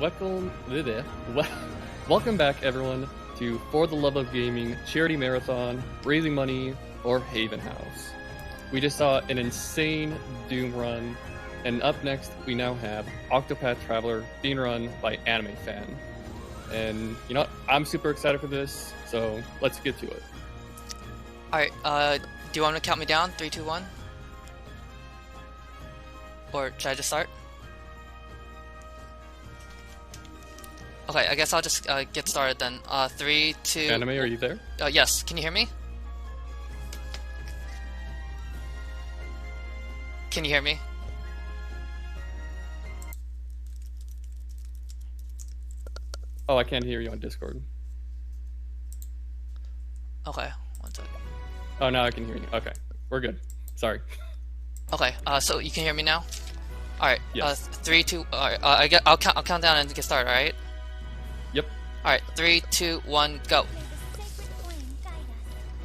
welcome, welcome back, everyone, to For the Love of Gaming Charity Marathon, Raising Money, or Haven House. We just saw an insane Doom run, and up next we now have Octopath Traveler being run by AnimeFan. And you know what? I'm super excited for this, so let's get to it. Alright, do you want me to count me down? 3, 2, 1? Or should I just start? Okay, I guess I'll just get started then. 3, 2... Anime, are you there? Yes, can you hear me? Can you hear me? Oh, I can't hear you on Discord. Okay, one second. Oh, now I can hear you. Okay, we're good. Sorry. Okay, so you can hear me now? Alright, yes. 3, 2... Alright, I'll count down and get started, alright? Yep. Alright, 3, 2, 1, go!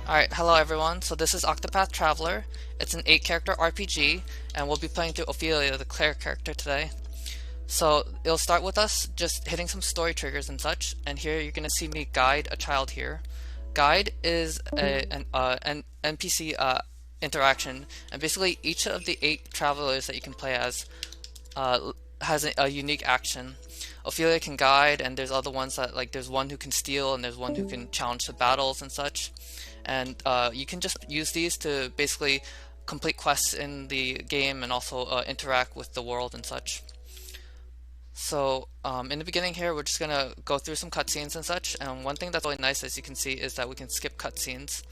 Alright, hello everyone. So this is Octopath Traveler. It's an 8-character RPG, and we'll be playing through Ophilia, the Claire character, today. So it'll start with us just hitting some story triggers and such, and here you're going to see me guide a child here. Guide is an NPC interaction, and basically each of the 8 travelers that you can play as has a unique action. Ophilia can guide, and there's other ones that, like, there's one who can steal, and there's one who can challenge to battles and such. And you can just use these to basically complete quests in the game and also interact with the world and such. So in the beginning here, we're just going to go through some cutscenes and such, and one thing that's really nice, as you can see, is that we can skip cutscenes,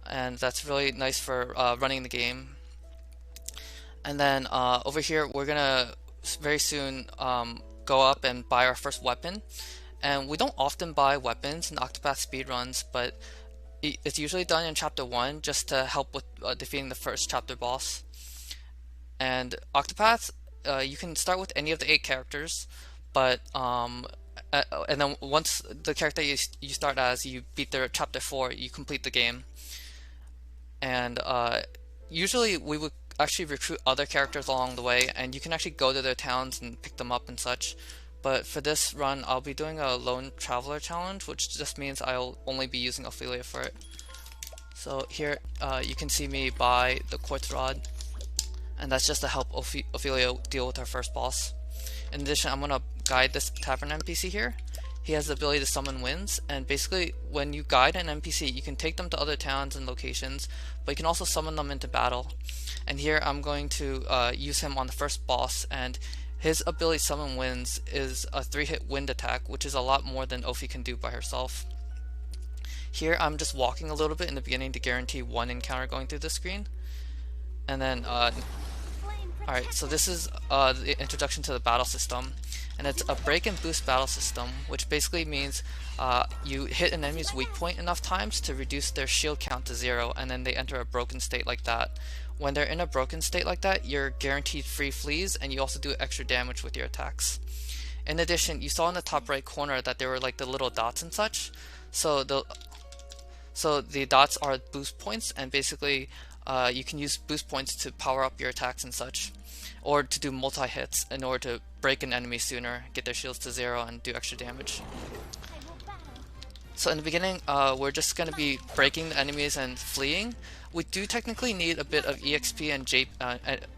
and that's really nice for running the game. And then over here, we're going to very soon go up and buy our first weapon, and we don't often buy weapons in Octopath speedruns, but it's usually done in Chapter 1 just to help with defeating the first chapter boss. And Octopath, you can start with any of the 8 characters, but and then once the character you start as, you beat their Chapter 4, you complete the game. And usually we would actually recruit other characters along the way, and you can actually go to their towns and pick them up and such. But for this run, I'll be doing a lone traveler challenge, which just means I'll only be using Ophilia for it. So here you can see me buy the quartz rod, and that's just to help Ophilia deal with her first boss. In addition, I'm going to guide this tavern NPC here. He has the ability to summon winds, and basically when you guide an NPC, you can take them to other towns and locations, but you can also summon them into battle. And here I'm going to use him on the first boss, and his ability Summon Winds is a 3-hit wind attack, which is a lot more than Ophi can do by herself. Here I'm just walking a little bit in the beginning to guarantee one encounter going through the screen. And then, alright, so this is the introduction to the battle system. And it's a break and boost battle system, which basically means you hit an enemy's weak point enough times to reduce their shield count to 0, and then they enter a broken state like that. When they're in a broken state like that, you're guaranteed free fleas, and you also do extra damage with your attacks. In addition, you saw in the top right corner that there were like the little dots and such. So the dots are boost points, and basically you can use boost points to power up your attacks and such, or to do multi-hits in order to break an enemy sooner, get their shields to 0, and do extra damage. So in the beginning, we're just going to be breaking the enemies and fleeing. We do technically need a bit of EXP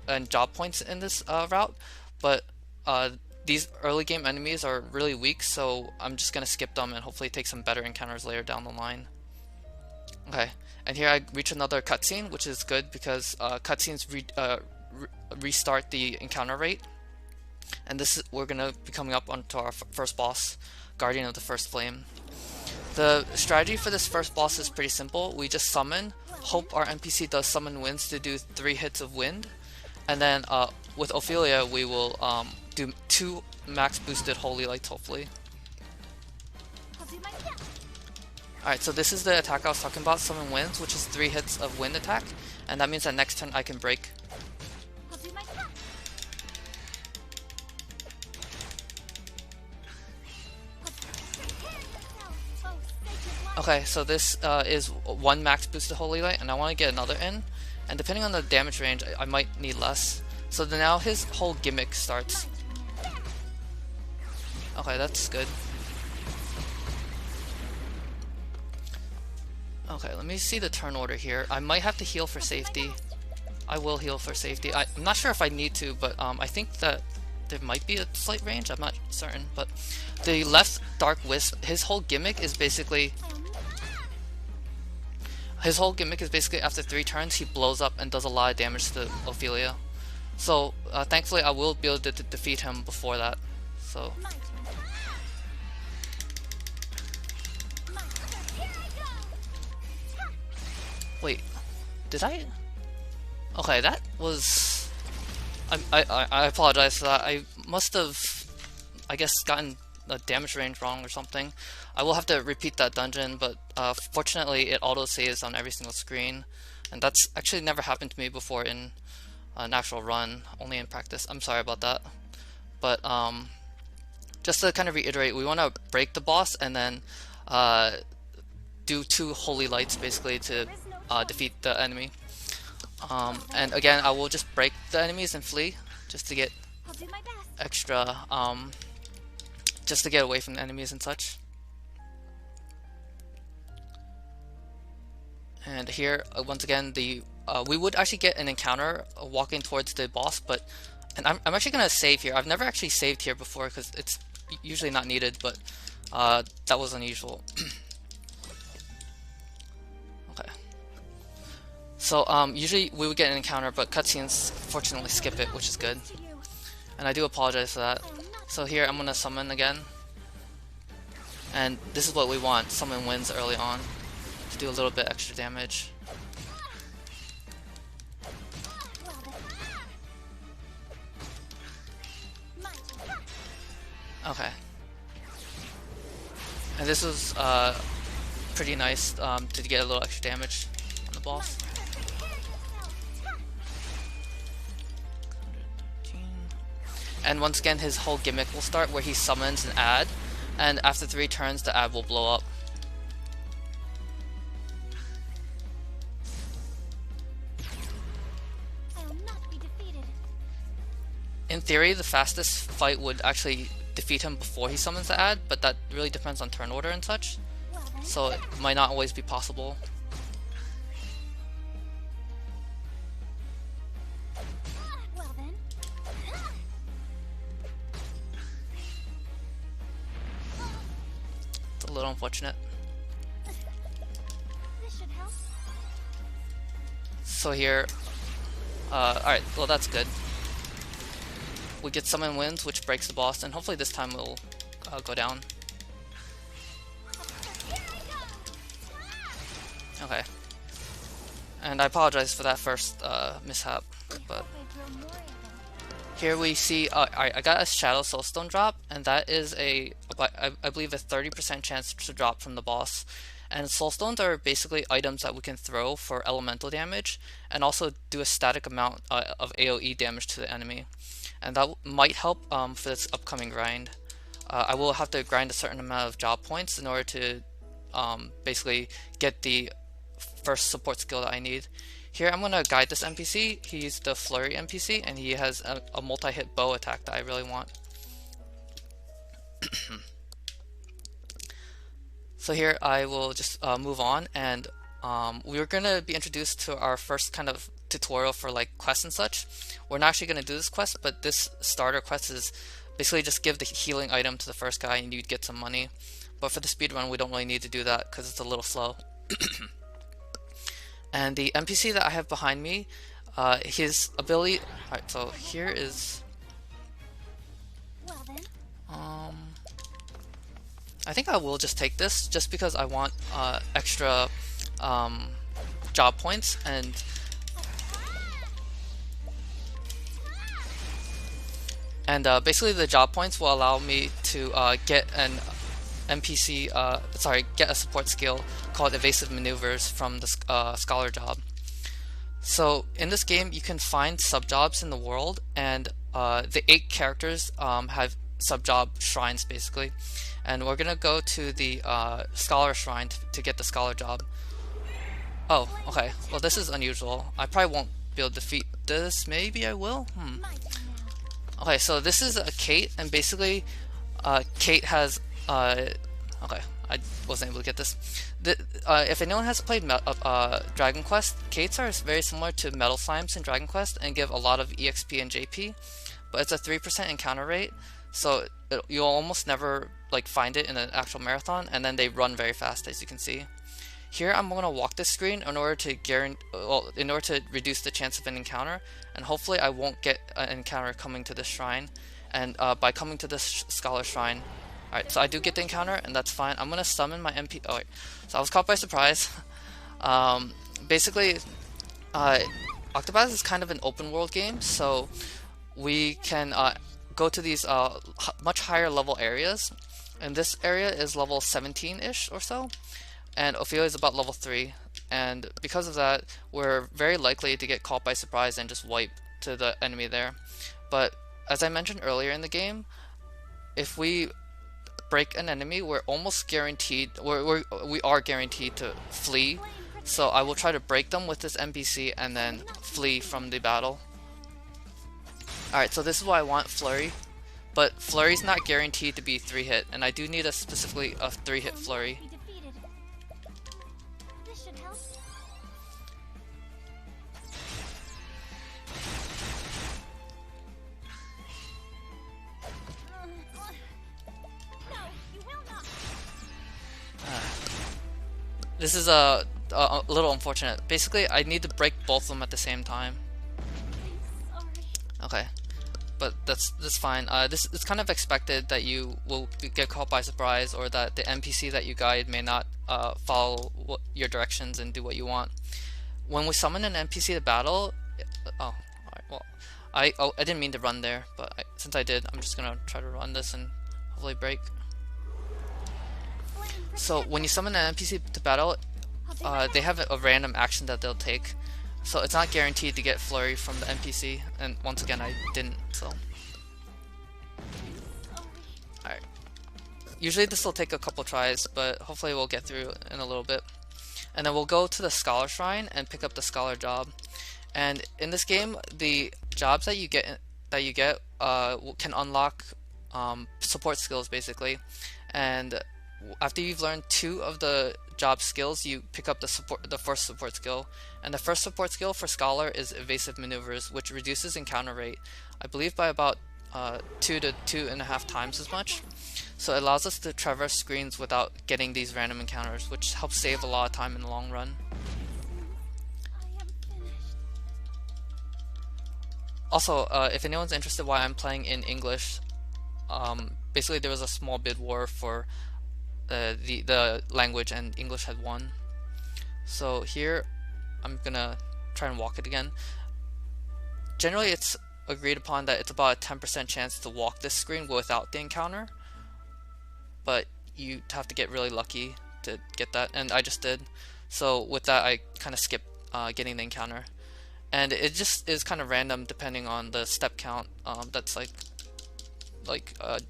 and job points in this route, but these early game enemies are really weak, so I'm just going to skip them and hopefully take some better encounters later down the line. Okay, and here I reach another cutscene, which is good because cutscenes restart the encounter rate. And we're going to be coming up onto our first boss, Guardian of the First Flame. The strategy for this first boss is pretty simple. We just summon, hope our NPC does summon winds to do 3 hits of wind, and then with Ophilia we will do 2 max boosted holy lights hopefully. Alright, so this is the attack I was talking about, summon winds, which is 3 hits of wind attack, and that means that next turn I can break. Okay, so this is 1 max boosted holy light, and I want to get another in, and depending on the damage range I might need less. So now his whole gimmick starts. Okay, that's good. Okay, let me see the turn order here. I might have to heal for safety. I will heal for safety. I'm not sure if I need to, but I think that there might be a slight range. I'm not certain, but the left Dark Wisp, his whole gimmick is basically after 3 turns he blows up and does a lot of damage to Ophilia. So thankfully I will be able to defeat him before that. So wait, did I? Okay, that was. I apologize for that. I must have, I guess, gotten the damage range wrong or something. I will have to repeat that dungeon, but fortunately it auto saves on every single screen, and that's actually never happened to me before in an actual run, only in practice. I'm sorry about that. But just to kind of reiterate, we want to break the boss and then do 2 holy lights basically to defeat the enemy. And again, I will just break the enemies and flee just to get extra, just to get away from the enemies and such. And here, once again, we would actually get an encounter walking towards the boss, but I'm actually gonna save here. I've never actually saved here before because it's usually not needed, but that was unusual. Okay. So usually we would get an encounter, but cutscenes fortunately skip it, which is good. And I do apologize for that. So here I'm gonna summon again. And this is what we want, summon wins early on to do a little bit extra damage. Okay. And this was pretty nice to get a little extra damage on the boss. And once again, his whole gimmick will start where he summons an ad, and after 3 turns, the ad will blow up. In theory, the fastest fight would actually defeat him before he summons the ad, but that really depends on turn order and such, so it might not always be possible. It's a little unfortunate. So here, alright, well that's good. We get summon wins, which breaks the boss, and hopefully this time it'll go down. Okay. And I apologize for that first mishap, but here we see, I got a Shadow Soulstone drop, and that is I believe a 30% chance to drop from the boss. And Soulstones are basically items that we can throw for elemental damage, and also do a static amount of AoE damage to the enemy. And that might help for this upcoming grind. I will have to grind a certain amount of job points in order to basically get the first support skill that I need. Here I'm going to guide this NPC. He's the Flurry NPC, and he has a multi-hit bow attack that I really want. So here I will just move on, and we're going to be introduced to our first kind of tutorial for like quests and such. We're not actually going to do this quest, but this starter quest is basically just give the healing item to the first guy and you'd get some money. But for the speedrun we don't really need to do that because it's a little slow. And the NPC that I have behind me, his ability... Alright, so here is... I think I will just take this just because I want extra job points, and basically the job points will allow me to get an NPC, get a support skill called Evasive Maneuvers from the Scholar job. So in this game you can find sub-jobs in the world, and the 8 characters have sub-job shrines basically. And we're gonna go to the Scholar shrine to get the Scholar job. Oh, okay. Well, this is unusual. I probably won't be able to defeat this. Maybe I will? Okay, so this is a Kate, and basically Kate has okay, I wasn't able to get this. If anyone has played Dragon Quest, Kates are very similar to Metal Slimes in Dragon Quest and give a lot of EXP and JP, but it's a 3% encounter rate, so you'll almost never like find it in an actual marathon, and then they run very fast, as you can see. Here I'm going to walk this screen in order to reduce the chance of an encounter, and hopefully I won't get an encounter coming to this shrine. And by coming to this scholar shrine, alright, so I do get the encounter, and that's fine. I'm going to summon my MP. Oh wait, so I was caught by surprise. Basically, Octopath is kind of an open world game, so we can go to these much higher level areas. And this area is level 17-ish or so, and Ophilia is about level 3, and because of that we're very likely to get caught by surprise and just wipe to the enemy there. But as I mentioned earlier in the game, if we break an enemy, we're almost guaranteed, we are guaranteed to flee, so I will try to break them with this NPC and then flee from the battle. Alright, so this is why I want Flurry, but Flurry's not guaranteed to be 3-hit, and I do need specifically a 3-hit Flurry. This is a little unfortunate. Basically, I need to break both of them at the same time. Okay, but that's fine. It's kind of expected that you will get caught by surprise, or that the NPC that you guide may not follow your directions and do what you want. When we summon an NPC to battle, oh, alright, well, I didn't mean to run there, but since I did, I'm just gonna try to run this and hopefully break. So when you summon an NPC to battle, they have a random action that they'll take. So it's not guaranteed to get Flurry from the NPC, and once again I didn't, so. Alright. Usually this will take a couple tries, but hopefully we'll get through in a little bit. And then we'll go to the Scholar Shrine and pick up the Scholar job. And in this game, the jobs that you get can unlock support skills basically. And after you've learned 2 of the job skills, you pick up the first support skill. And the first support skill for Scholar is Evasive Maneuvers, which reduces encounter rate, I believe by about 2 to 2.5 times as much. So it allows us to traverse screens without getting these random encounters, which helps save a lot of time in the long run. Also, if anyone's interested why I'm playing in English, basically there was a small bid war for the language, and English had won. So here I'm gonna try and walk it again. Generally it's agreed upon that it's about a 10% chance to walk this screen without the encounter, but you have to get really lucky to get that, and I just did. So with that I kind of skipped getting the encounter, and it just is kind of random depending on the step count that's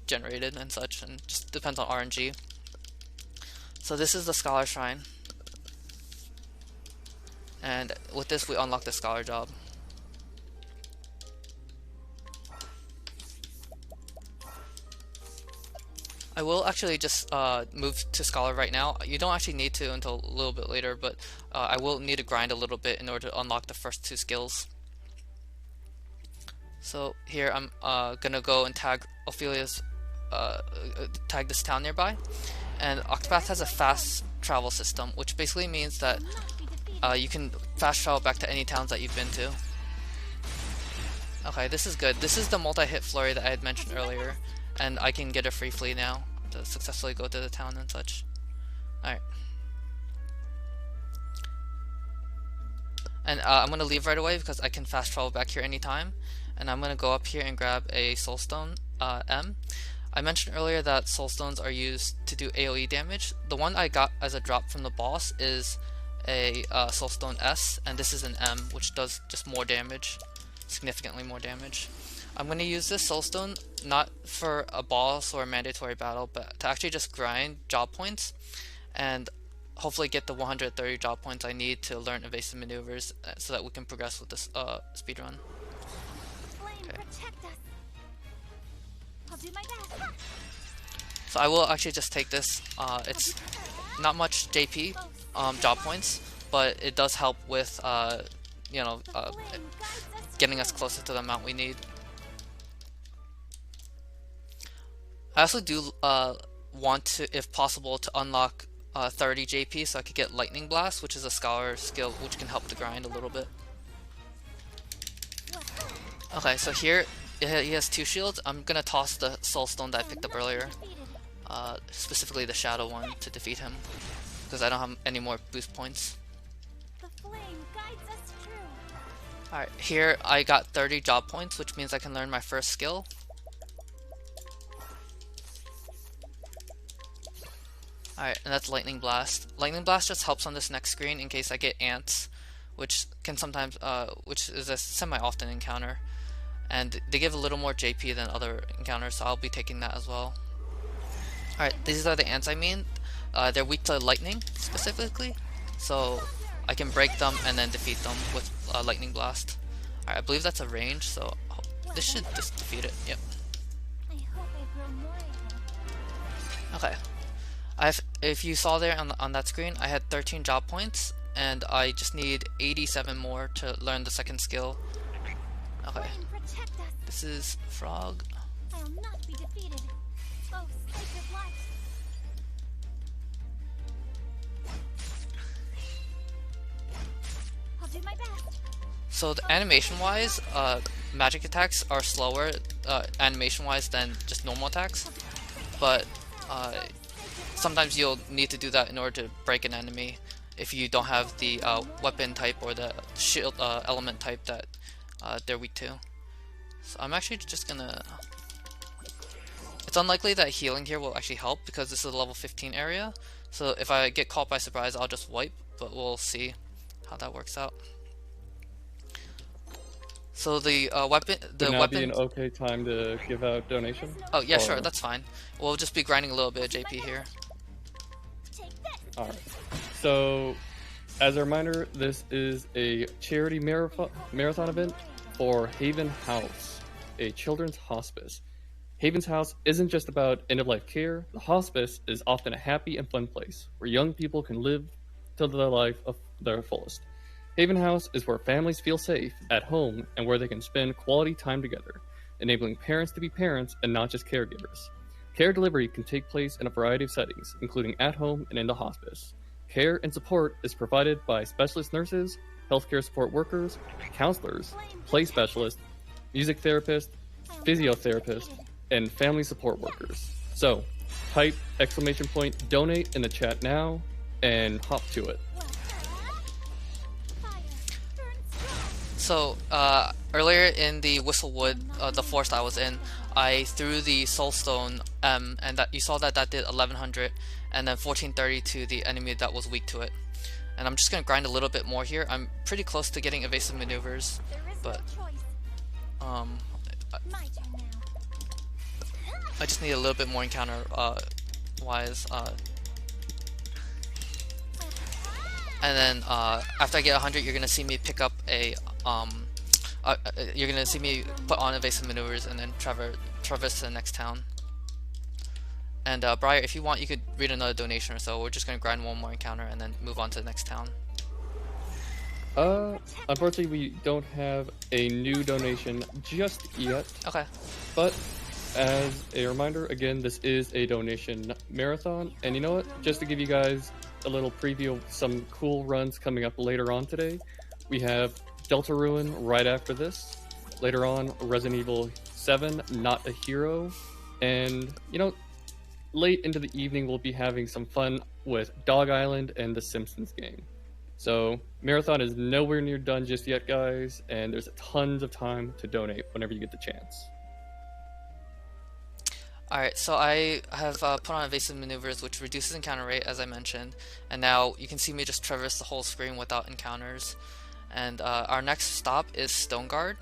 generated and such, and just depends on RNG. So this is the Scholar Shrine, and with this we unlock the Scholar job. I will actually just move to Scholar right now. You don't actually need to until a little bit later, but I will need to grind a little bit in order to unlock the first 2 skills. So here I'm gonna go and tag Ophilia's tag this town nearby. And Octopath has a fast travel system, which basically means that you can fast travel back to any towns that you've been to. Okay, this is good. This is the multi-hit Flurry that I had mentioned earlier, and I can get a free flee now to successfully go to the town and such. Alright. And I'm going to leave right away because I can fast travel back here anytime. And I'm going to go up here and grab a Soulstone M. I mentioned earlier that Soulstones are used to do AoE damage. The one I got as a drop from the boss is a Soulstone S, and this is an M, which does just more damage, significantly more damage. I'm going to use this Soulstone not for a boss or a mandatory battle, but to actually just grind job points and hopefully get the 130 job points I need to learn evasive maneuvers so that we can progress with this speedrun. Okay. I'll do my best. So I will actually just take this. It's not much JP, job points, but it does help with, you know, getting us closer to the amount we need. I also do want to, if possible, to unlock 30 JP so I could get Lightning Blast, which is a Scholar skill which can help the grind a little bit. Okay, so here he has 2 shields. I'm gonna toss the Soul Stone that I picked up earlier, specifically the Shadow one, to defeat him, because I don't have any more boost points. Alright, here I got 30 job points, which means I can learn my first skill. Alright, and that's Lightning Blast. Lightning Blast just helps on this next screen in case I get ants, which can sometimes, which is a semi-often encounter. And they give a little more JP than other encounters, so I'll be taking that as well. Alright, these are the ants I mean. They're weak to lightning, specifically, so I can break them and then defeat them with Lightning Blast. Alright, I believe that's a range, so this should just defeat it, yep. Okay. If you saw there on that screen, I had 13 job points, and I just need 87 more to learn the second skill. Okay. This is Frog. I'll not be defeated. Oh, sacred light. I'll do my best. So the animation-wise, magic attacks are slower animation-wise than just normal attacks, but sometimes you'll need to do that in order to break an enemy if you don't have the weapon type or the shield element type that they're weak to. So I'm actually just gonna... It's unlikely that healing here will actually help because this is a level 15 area, so if I get caught by surprise I'll just wipe, but we'll see how that works out. So the weapon... Would now be an okay time to give out donation? Oh yeah, sure, that's fine. We'll just be grinding a little bit of JP here. Alright, so as a reminder, this is a charity marathon event for Haven House, a children's hospice. Haven's House isn't just about end-of-life care. The hospice is often a happy and fun place where young people can live to their life of their fullest. Haven House is where families feel safe, at home, and where they can spend quality time together, enabling parents to be parents and not just caregivers. Care delivery can take place in a variety of settings, including at home and in the hospice. Care and support is provided by specialist nurses, healthcare support workers, counselors, play specialists, music therapists, physiotherapists, and family support workers. So, type !donate in the chat now and hop to it. So, earlier in the Whistlewood, the forest I was in, I threw the Soulstone and that you saw that did 1100 and then 1430 to the enemy that was weak to it. And I'm just going to grind a little bit more here. I'm pretty close to getting evasive maneuvers, but I just need a little bit more encounter wise. And then after I get 100, you're going to see me pick up a you're gonna see me put on evasive maneuvers and then traverse to the next town. And Briar, if you want, you could read another donation or so. We're just gonna grind one more encounter and then move on to the next town. Unfortunately, we don't have a new donation just yet. Okay. But as a reminder, again, this is a donation marathon, and you know what? Just to give you guys a little preview of some cool runs coming up later on today, we have Delta Ruin right after this. Later on, Resident Evil 7, Not a Hero. And, you know, late into the evening, we'll be having some fun with Dog Island and the Simpsons game. So, Marathon is nowhere near done just yet, guys, and there's tons of time to donate whenever you get the chance. Alright, so I have put on evasive maneuvers, which reduces encounter rate, as I mentioned. And now you can see me just traverse the whole screen without encounters. And our next stop is Stoneguard,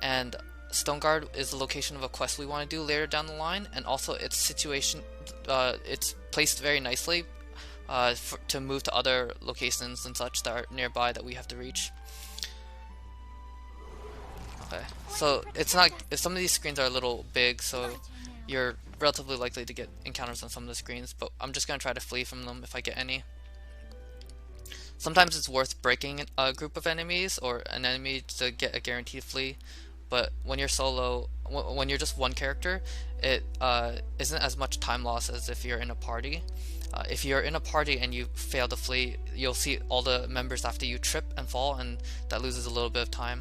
and Stoneguard is the location of a quest we want to do later down the line, and also its situation, it's placed very nicely to move to other locations and such that are nearby that we have to reach. Okay, so it's not, some of these screens are a little big, so your relatively likely to get encounters on some of the screens, but I'm just going to try to flee from them if I get any. Sometimes it's worth breaking a group of enemies or an enemy to get a guaranteed flee, but when you're solo, when you're just one character, it isn't as much time loss as if you're in a party. If you're in a party and you fail to flee, you'll see all the members after you trip and fall, and that loses a little bit of time.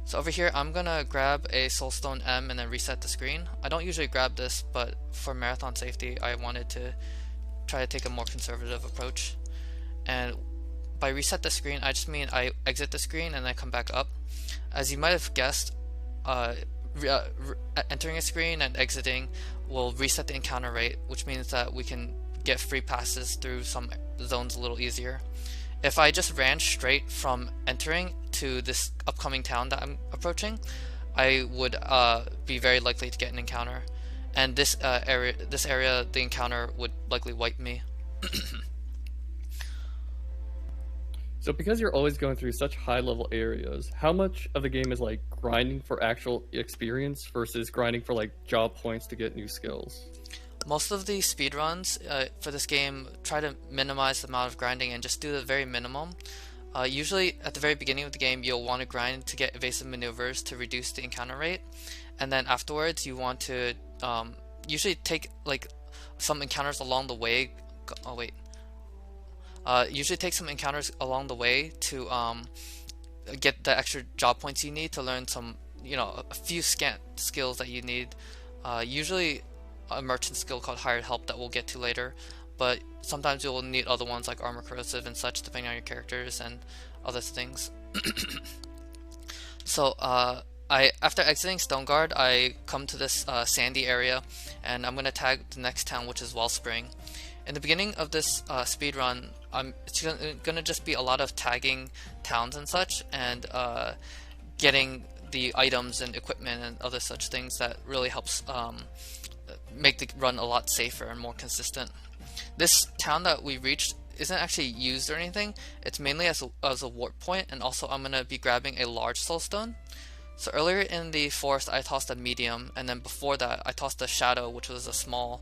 So over here, I'm gonna grab a Soulstone M and then reset the screen. I don't usually grab this, but for marathon safety, I wanted to try to take a more conservative approach. And by reset the screen, I just mean I exit the screen and I come back up. As you might have guessed, entering a screen and exiting will reset the encounter rate, which means that we can get free passes through some zones a little easier. If I just ran straight from entering to this upcoming town that I'm approaching, I would be very likely to get an encounter, and this area, the encounter would likely wipe me. So because you're always going through such high level areas, how much of the game is like grinding for actual experience versus grinding for like job points to get new skills? Most of the speedruns for this game try to minimize the amount of grinding and just do the very minimum. Usually at the very beginning of the game, you'll want to grind to get evasive maneuvers to reduce the encounter rate, and then afterwards you want to usually take like some encounters along the way. Usually take some encounters along the way to get the extra job points you need to learn some, a few scant skills that you need. Usually a merchant skill called hired help that we'll get to later, but sometimes you'll need other ones like armor corrosive and such, depending on your characters and other things. So after exiting Stoneguard, I come to this sandy area, and I'm going to tag the next town, which is Wellspring. In the beginning of this speedrun, it's going to just be a lot of tagging towns and such, and getting the items and equipment and other such things that really helps make the run a lot safer and more consistent. This town that we reached isn't actually used or anything. It's mainly as a warp point, and also I'm going to be grabbing a large soulstone. So earlier in the forest I tossed a medium, and then before that I tossed a shadow, which was a small,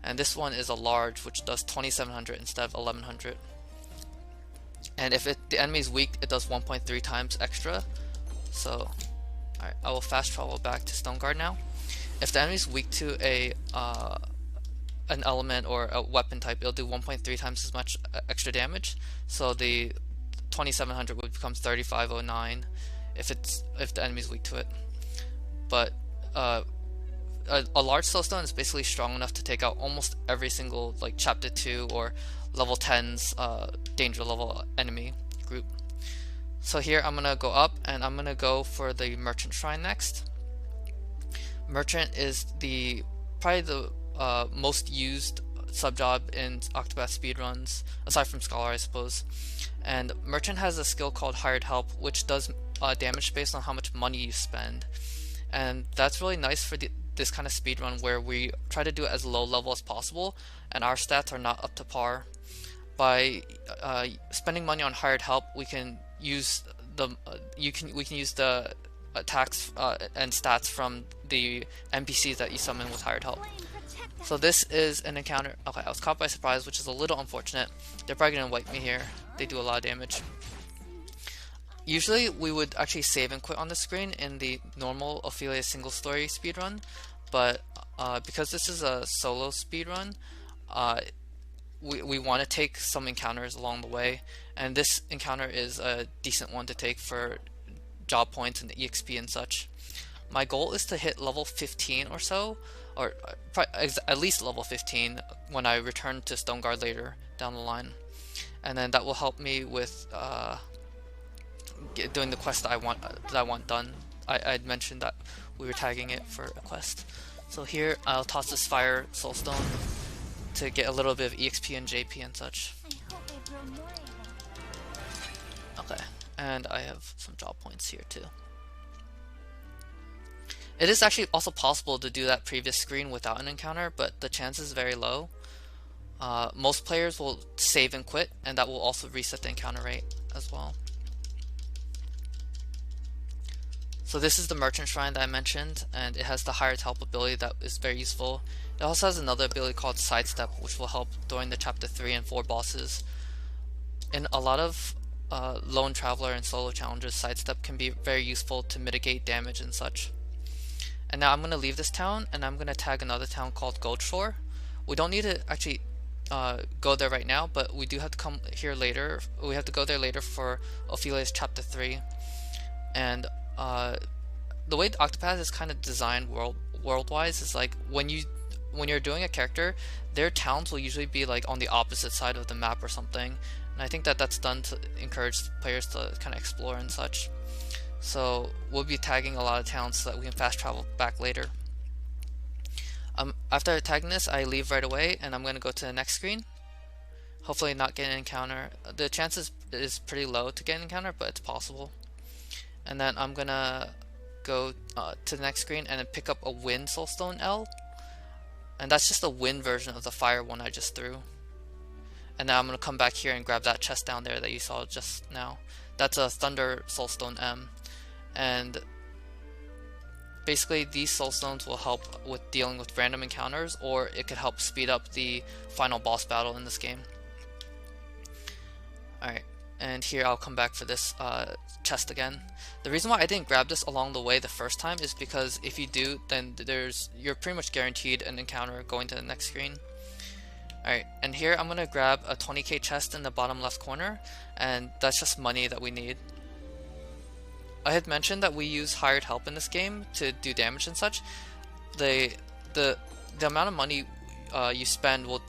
and this one is a large, which does 2700 instead of 1100. And if the enemy is weak, it does 1.3 times extra. So alright, I will fast travel back to Stoneguard now. If the enemy is weak to an element or a weapon type, it'll do 1.3 times as much extra damage. So the 2700 would become 3509 if the enemy is weak to it. But a large soulstone is basically strong enough to take out almost every single like chapter 2 or level 10's danger level enemy group. So here I'm gonna go up, and I'm gonna go for the merchant shrine next. Merchant is probably the most used subjob in Octopath speedruns, aside from Scholar, I suppose. And Merchant has a skill called Hired Help, which does damage based on how much money you spend. And that's really nice for this kind of speedrun where we try to do it as low level as possible, and our stats are not up to par. By spending money on Hired Help, we can use the attacks and stats from the NPCs that you summon with Hired Help. So this is an encounter. Okay, I was caught by surprise, which is a little unfortunate. They're probably gonna wipe me here. They do a lot of damage. Usually we would actually save and quit on the screen in the normal Ophilia single story speedrun, but because this is a solo speedrun, we want to take some encounters along the way, and this encounter is a decent one to take for job points and EXP and such. My goal is to hit level 15 or so, or at least level 15 when I return to Stoneguard later down the line, and then that will help me with doing the quest that I want done. I'd mentioned that we were tagging it for a quest. So here I'll toss this fire soulstone to get a little bit of EXP and JP and such. Okay, and I have some job points here too. It is actually also possible to do that previous screen without an encounter, but the chance is very low. Most players will save and quit, and that will also reset the encounter rate as well. So this is the merchant shrine that I mentioned, and it has the hired help ability that is very useful. It also has another ability called sidestep, which will help during the chapter 3 and 4 bosses. In a lot of lone traveler and solo challenges, sidestep can be very useful to mitigate damage and such. And now I'm going to leave this town, and I'm going to tag another town called Goldshore. We don't need to actually go there right now, but we do have to come here later. We have to go there later for Ophilia's chapter 3. And the way Octopath is kind of designed world-wise is like when you're doing a character, their towns will usually be like on the opposite side of the map or something. And I think that that's done to encourage players to kind of explore and such. So we'll be tagging a lot of towns so that we can fast travel back later. After tagging this, I leave right away, and I'm going to go to the next screen. Hopefully not get an encounter. The chances is pretty low to get an encounter, but it's possible. And then I'm going to go to the next screen and then pick up a Wind Soulstone L. And that's just a wind version of the fire one I just threw. And now I'm going to come back here and grab that chest down there that you saw just now. That's a Thunder Soulstone M. And basically these soulstones will help with dealing with random encounters, or it could help speed up the final boss battle in this game. Alright, and here I'll come back for this chest again. The reason why I didn't grab this along the way the first time is because if you do, then you're pretty much guaranteed an encounter going to the next screen. Alright, and here I'm going to grab a 20k chest in the bottom left corner, and that's just money that we need. I had mentioned that we use hired help in this game to do damage and such. The amount of money you spend will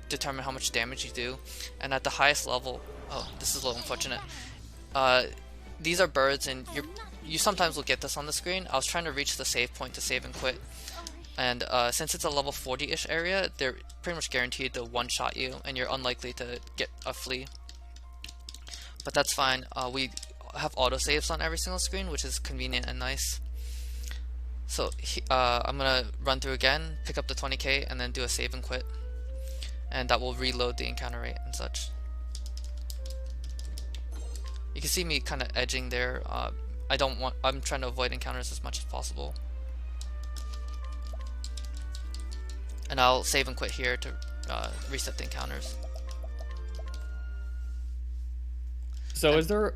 determine how much damage you do, and at the highest level, oh, this is a little unfortunate. These are birds, and you sometimes will get this on the screen. I was trying to reach the save point to save and quit, and since it's a level 40-ish area, they're pretty much guaranteed to one-shot you, and you're unlikely to get a flea. But that's fine. We have autosaves on every single screen, which is convenient and nice. So I'm gonna run through again, pick up the 20k, and then do a save and quit, and that will reload the encounter rate and such. You can see me kind of edging there. I'm trying to avoid encounters as much as possible, and I'll save and quit here to reset the encounters. So is there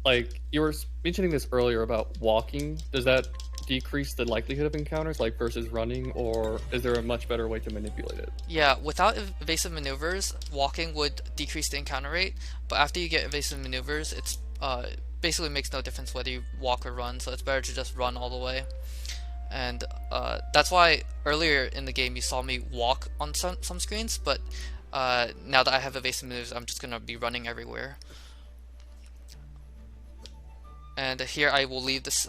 like you were mentioning this earlier about walking? Does that decrease the likelihood of encounters, like versus running, or is there a much better way to manipulate it? Yeah, without evasive maneuvers, walking would decrease the encounter rate, but after you get evasive maneuvers, it's basically makes no difference whether you walk or run, so it's better to just run all the way. And that's why earlier in the game you saw me walk on some screens, but now that I have evasive maneuvers, I'm just gonna be running everywhere. And here I will leave this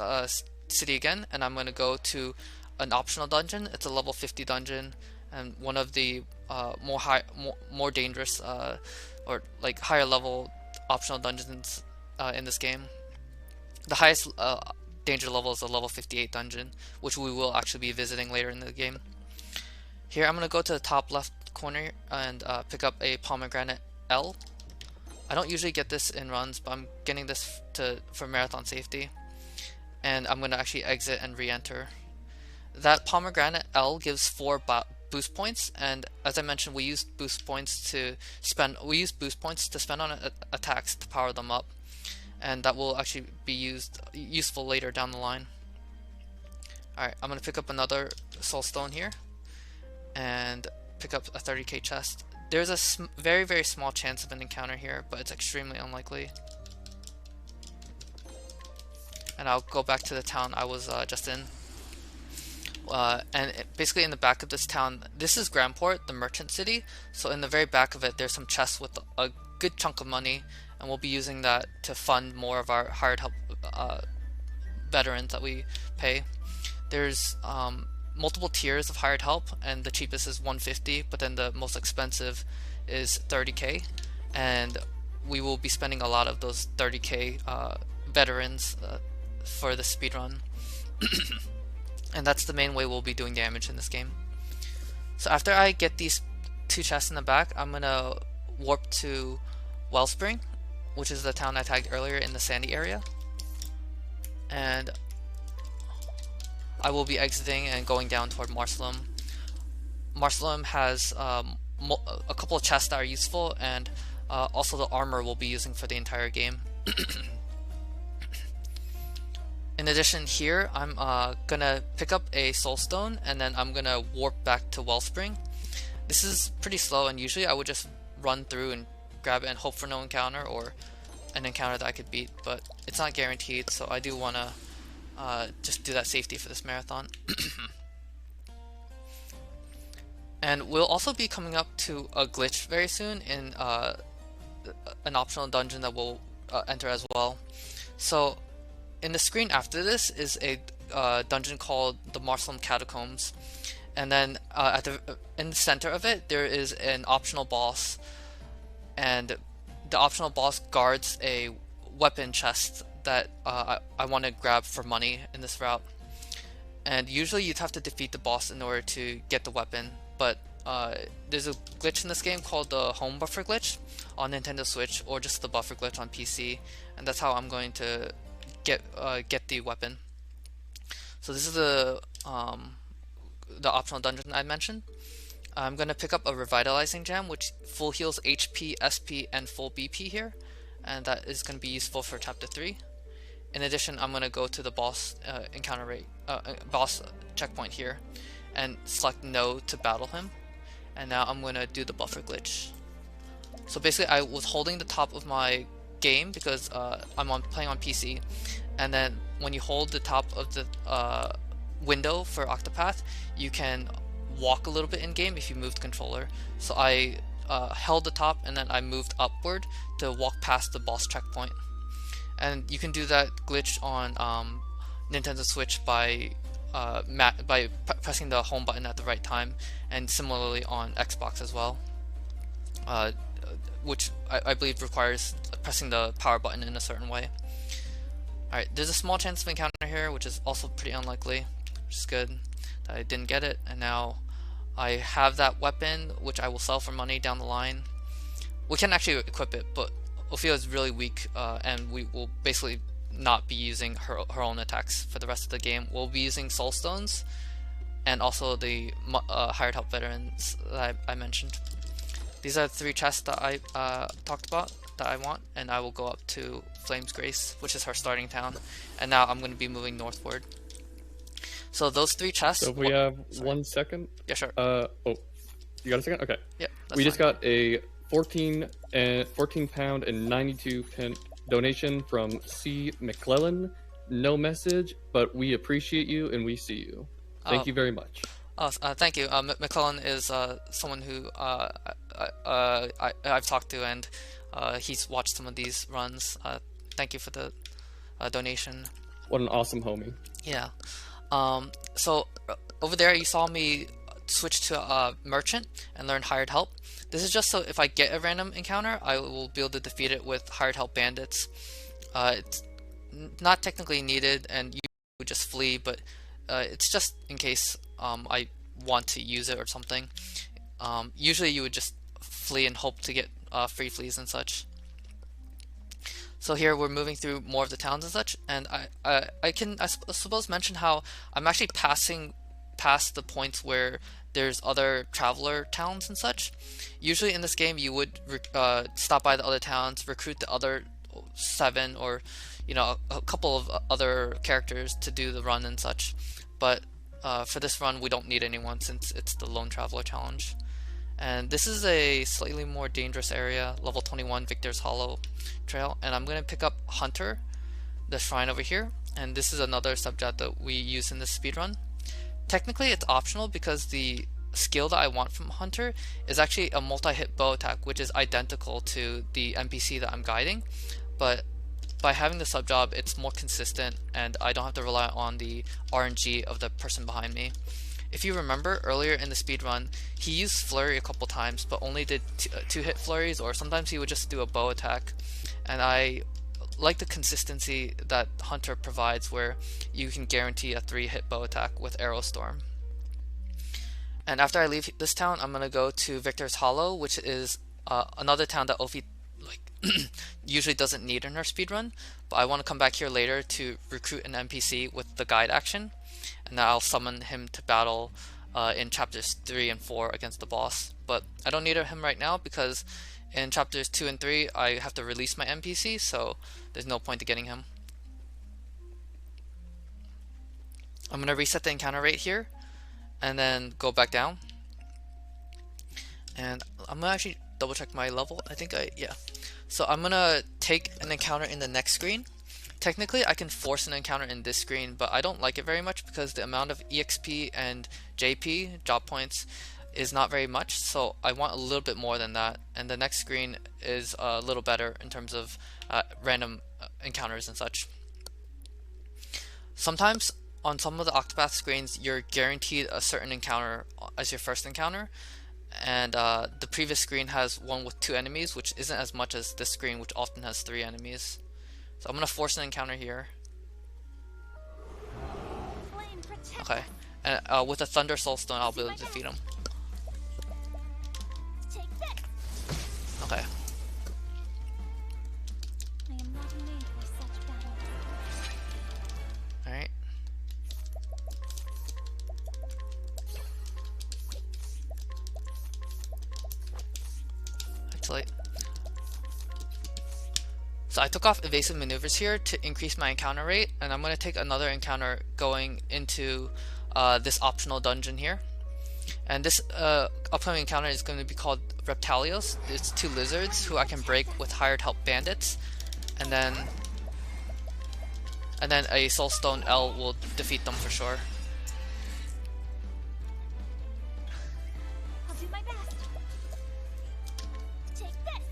city again, and I'm going to go to an optional dungeon. It's a level 50 dungeon, and one of the more dangerous or like higher level optional dungeons in this game. The highest danger level is a level 58 dungeon, which we will actually be visiting later in the game. Here I'm going to go to the top left corner and pick up a pomegranate L. I don't usually get this in runs, but I'm getting this for marathon safety. And I'm going to actually exit and re-enter. That pomegranate L gives 4 boost points, and as I mentioned, we use boost points to spend. We use boost points to spend on attacks to power them up, and that will actually be useful later down the line. All right, I'm going to pick up another soulstone here, and pick up a 30k chest. There's a very, very small chance of an encounter here, but it's extremely unlikely. And I'll go back to the town I was just in. Basically in the back of this town, this is Grandport, the merchant city. So in the very back of it, there's some chests with a good chunk of money, and we'll be using that to fund more of our hired help veterans that we pay. There's multiple tiers of hired help, and the cheapest is 150, but then the most expensive is 30k, and we will be spending a lot of those 30k veterans for the speedrun. And that's the main way we'll be doing damage in this game. So after I get these 2 chests in the back, I'm gonna warp to Wellspring, which is the town I tagged earlier in the sandy area, and I will be exiting and going down toward Marcelum. Marcelum has a couple of chests that are useful, and also the armor we'll be using for the entire game. In addition, here I'm gonna pick up a soulstone, and then I'm gonna warp back to Wellspring. This is pretty slow, and usually I would just run through and grab it and hope for no encounter or an encounter that I could beat, but it's not guaranteed, so I do want to just do that safety for this marathon. And we'll also be coming up to a glitch very soon in an optional dungeon that we'll enter as well. So in the screen after this is a dungeon called the Marcelum Catacombs, and then in the center of it there is an optional boss, and the optional boss guards a weapon chest that I want to grab for money in this route. And usually you'd have to defeat the boss in order to get the weapon, but there's a glitch in this game called the home buffer glitch on Nintendo Switch, or just the buffer glitch on PC, and that's how I'm going to get the weapon. So this is the optional dungeon I mentioned. I'm going to pick up a revitalizing gem, which full heals HP, SP, and full BP here, and that is going to be useful for chapter 3. In addition, I'm going to go to the boss boss checkpoint here and select no to battle him, and now I'm going to do the buffer glitch. So basically I was holding the top of my game because I'm playing on PC, and then when you hold the top of the window for Octopath, you can walk a little bit in game if you move the controller. So I held the top and then I moved upward to walk past the boss checkpoint. And you can do that glitch on Nintendo Switch by pressing the home button at the right time, and similarly on Xbox as well, which I believe requires pressing the power button in a certain way. Alright, there's a small chance of encounter here, which is also pretty unlikely, which is good that I didn't get it, and now I have that weapon, which I will sell for money down the line. We can actually equip it, but Ophilia is really weak, and we will basically not be using her own attacks for the rest of the game. We'll be using soul stones and also the hired help veterans that I mentioned. These are the 3 chests that I talked about that I want, and I will go up to Flame's Grace, which is her starting town, and now I'm going to be moving northward. So those 3 chests. So if we have 1 second. Yeah, sure. Oh, you got a second? Okay. Yeah. We just got a 14 pound and 92 pence donation from C. McClellan. No message, but we appreciate you and we see you. Thank you very much. Thank you. McClellan is someone who I've talked to, and he's watched some of these runs. Thank you for the donation. What an awesome homie. Yeah. So over there you saw me switch to merchant and learn hired help. This is just so if I get a random encounter, I will be able to defeat it with hired help bandits. It's not technically needed, and you would just flee, but it's just in case I want to use it or something. Usually you would just flee and hope to get free fleas and such. So here we're moving through more of the towns and such, and I suppose mention how I'm actually passing past the points where there's other traveler towns and such. Usually in this game you would stop by the other towns, recruit the other 7 or a couple of other characters to do the run and such, but for this run we don't need anyone since it's the lone traveler challenge. And this is a slightly more dangerous area, level 21 Victor's Hollow trail, and I'm going to pick up Hunter, the shrine over here, and this is another subject that we use in this speedrun. Technically it's optional because the skill that I want from Hunter is actually a multi-hit bow attack, which is identical to the NPC that I'm guiding, but by having the sub-job it's more consistent and I don't have to rely on the RNG of the person behind me. If you remember earlier in the speedrun, he used flurry a couple times but only did 2-hit flurries, or sometimes he would just do a bow attack, and I like the consistency that Hunter provides where you can guarantee a 3-hit bow attack with Arrow Storm. And after I leave this town, I'm going to go to Victor's Hollow, which is another town that Ophi usually doesn't need in her speedrun, but I want to come back here later to recruit an NPC with the guide action. and then I'll summon him to battle in chapters 3 and 4 against the boss. But I don't need him right now because in chapters 2 and 3 I have to release my NPC, so there's no point to getting him. I'm going to reset the encounter rate here and then go back down. And I'm going to actually double check my level. Yeah. So I'm going to take an encounter in the next screen. Technically I can force an encounter in this screen, but I don't like it very much because the amount of EXP and JP, job points, is not very much, so I want a little bit more than that, and the next screen is a little better in terms of random encounters and such. Sometimes on some of the Octopath screens you're guaranteed a certain encounter as your first encounter, and the previous screen has one with 2 enemies, which isn't as much as this screen, which often has 3 enemies. So I'm going to force an encounter here. Okay, and with a Thunder Soulstone I'll be able to defeat him. Okay. Alright. Actually, so I took off evasive maneuvers here to increase my encounter rate, and I'm going to take another encounter going into this optional dungeon here. And this upcoming encounter is going to be called Reptalios. It's 2 lizards who I can break with hired help bandits, and then a Soulstone L will defeat them for sure. I'll do my best. Take this.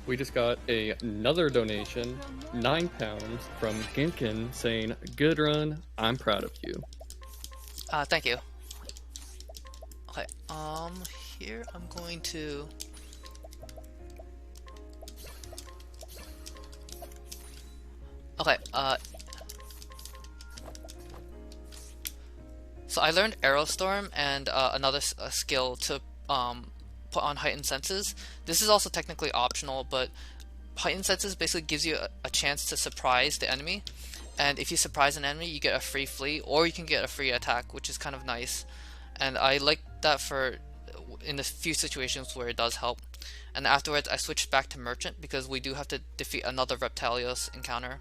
We just got another donation, £9 from Ginkin, saying, "Good run, I'm proud of you." Thank you. Okay, here I'm going to... Okay, so I learned Aerostorm and another skill to put on Heightened Senses. This is also technically optional, but Heightened Senses basically gives you a chance to surprise the enemy. And if you surprise an enemy, you get a free flee, or you can get a free attack, which is kind of nice. And I like that for in the few situations where it does help. And afterwards, I switched back to Merchant because we do have to defeat another Reptalios encounter.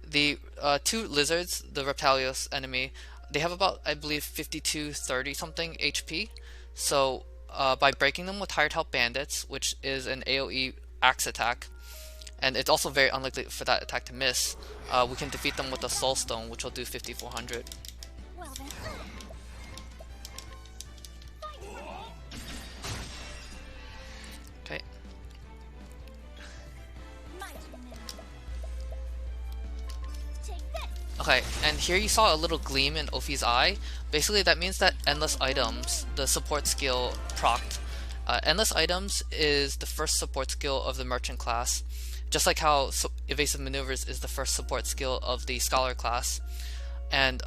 The 2 lizards, the Reptalios enemy, they have about, I believe, 52-30 something HP. So by breaking them with hired help bandits, which is an AoE axe attack, and it's also very unlikely for that attack to miss, we can defeat them with a Soulstone, which will do 5400. Well then. Okay. My turn now. Take this. Okay, and here you saw a little gleam in Ophi's eye. Basically that means that Endless Items, the support skill, procced. Endless Items is the first support skill of the Merchant class, just like how Evasive Maneuvers is the first support skill of the Scholar class. And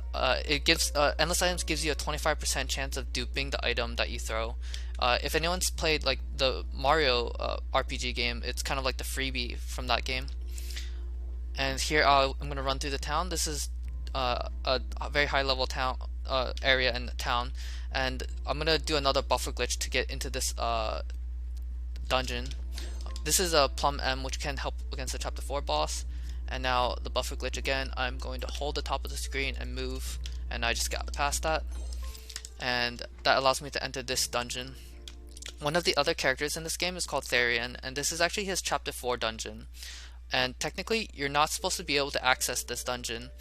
it gives Endless Items gives you a 25% chance of duping the item that you throw. If anyone's played like the Mario RPG game, it's kind of like the freebie from that game. And here I'm going to run through the town. This is a very high level town area in the town, and I'm going to do another buffer glitch to get into this dungeon. This is a Plum M, which can help against the chapter 4 boss. And now the buffer glitch again, I'm going to hold the top of the screen and move, and I just got past that. And that allows me to enter this dungeon. One of the other characters in this game is called Therian, and this is actually his chapter 4 dungeon. And technically you're not supposed to be able to access this dungeon,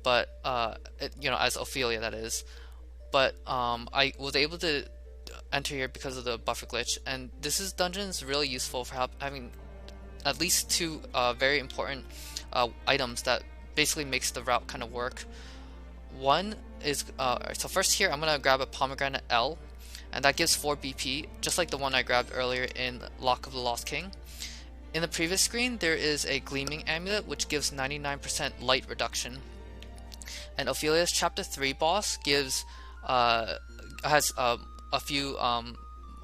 but you know, as Ophilia that is. But I was able to enter here because of the buffer glitch, and this dungeon is really useful for having at least 2 very important items that basically makes the route kind of work. One is so first here I'm gonna grab a Pomegranate L, and that gives 4 BP, just like the one I grabbed earlier in Lock of the Lost King. In the previous screen there is a Gleaming Amulet which gives 99% light reduction, and Ophilia's chapter 3 boss gives has a few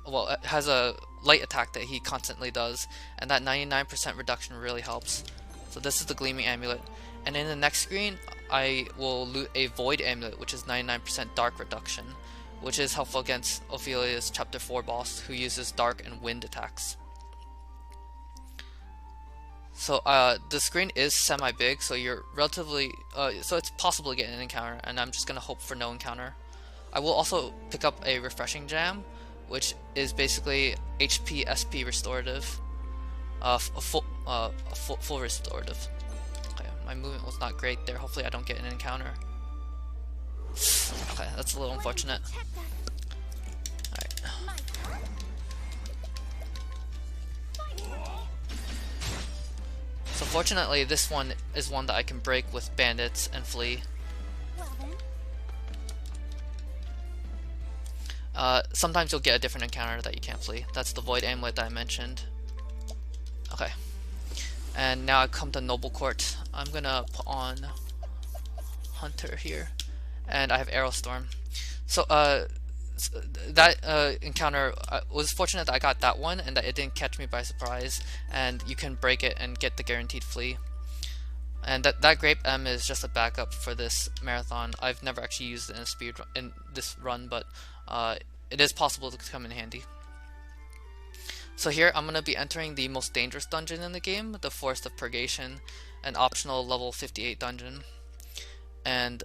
well, it has a light attack that he constantly does, and that 99% reduction really helps. So this is the Gleaming Amulet. And in the next screen I will loot a Void Amulet, which is 99% Dark Reduction, which is helpful against Ophilia's Chapter 4 boss, who uses Dark and Wind attacks. So the screen is semi-big, so you're relatively, so it's possible to get an encounter, and I'm just gonna hope for no encounter. I will also pick up a Refreshing Jam, which is basically HP SP restorative, a full restorative. Okay, my movement was not great there. Hopefully I don't get an encounter. Okay, that's a little unfortunate. Alright. So fortunately, this one is one that I can break with bandits and flee. Sometimes you'll get a different encounter that you can't flee. That's the Void Amulet that I mentioned. Okay. And now I come to Noble Court. I'm gonna put on Hunter here. And I have Aerostorm. So, that encounter was fortunate that I got that one and that it didn't catch me by surprise, and you can break it and get the guaranteed flee. And that Grape M is just a backup for this marathon. I've never actually used it in this run, but it is possible to come in handy. So here I'm going to be entering the most dangerous dungeon in the game, the Forest of Purgation, an optional level 58 dungeon. And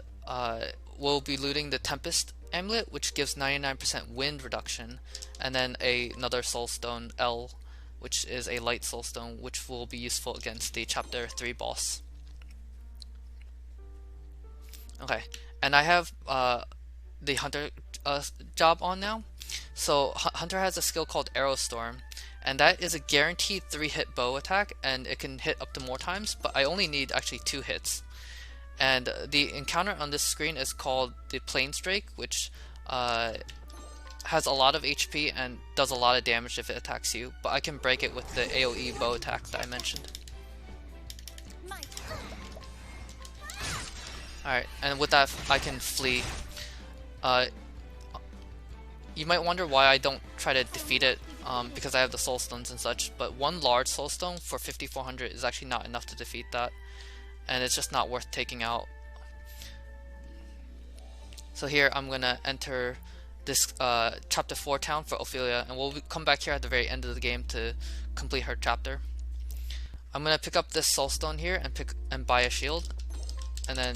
we'll be looting the Tempest Amulet, which gives 99% wind reduction, and then another Soulstone L, which is a light Soulstone, which will be useful against the Chapter 3 boss. Okay, and I have the Hunter job on now. So Hunter has a skill called Aerostorm, and that is a guaranteed 3-hit bow attack, and it can hit up to more times, but I only need actually 2 hits. And the encounter on this screen is called the Plains Drake, which has a lot of HP and does a lot of damage if it attacks you, but I can break it with the AoE bow attack that I mentioned. Alright, and with that I can flee. You might wonder why I don't try to defeat it, because I have the Soul Stones and such, but one large Soul Stone for 5400 is actually not enough to defeat that, and it's just not worth taking out. So here I'm gonna enter this chapter 4 town for Ophilia, and we'll come back here at the very end of the game to complete her chapter. I'm gonna pick up this Soulstone here and buy a shield, and then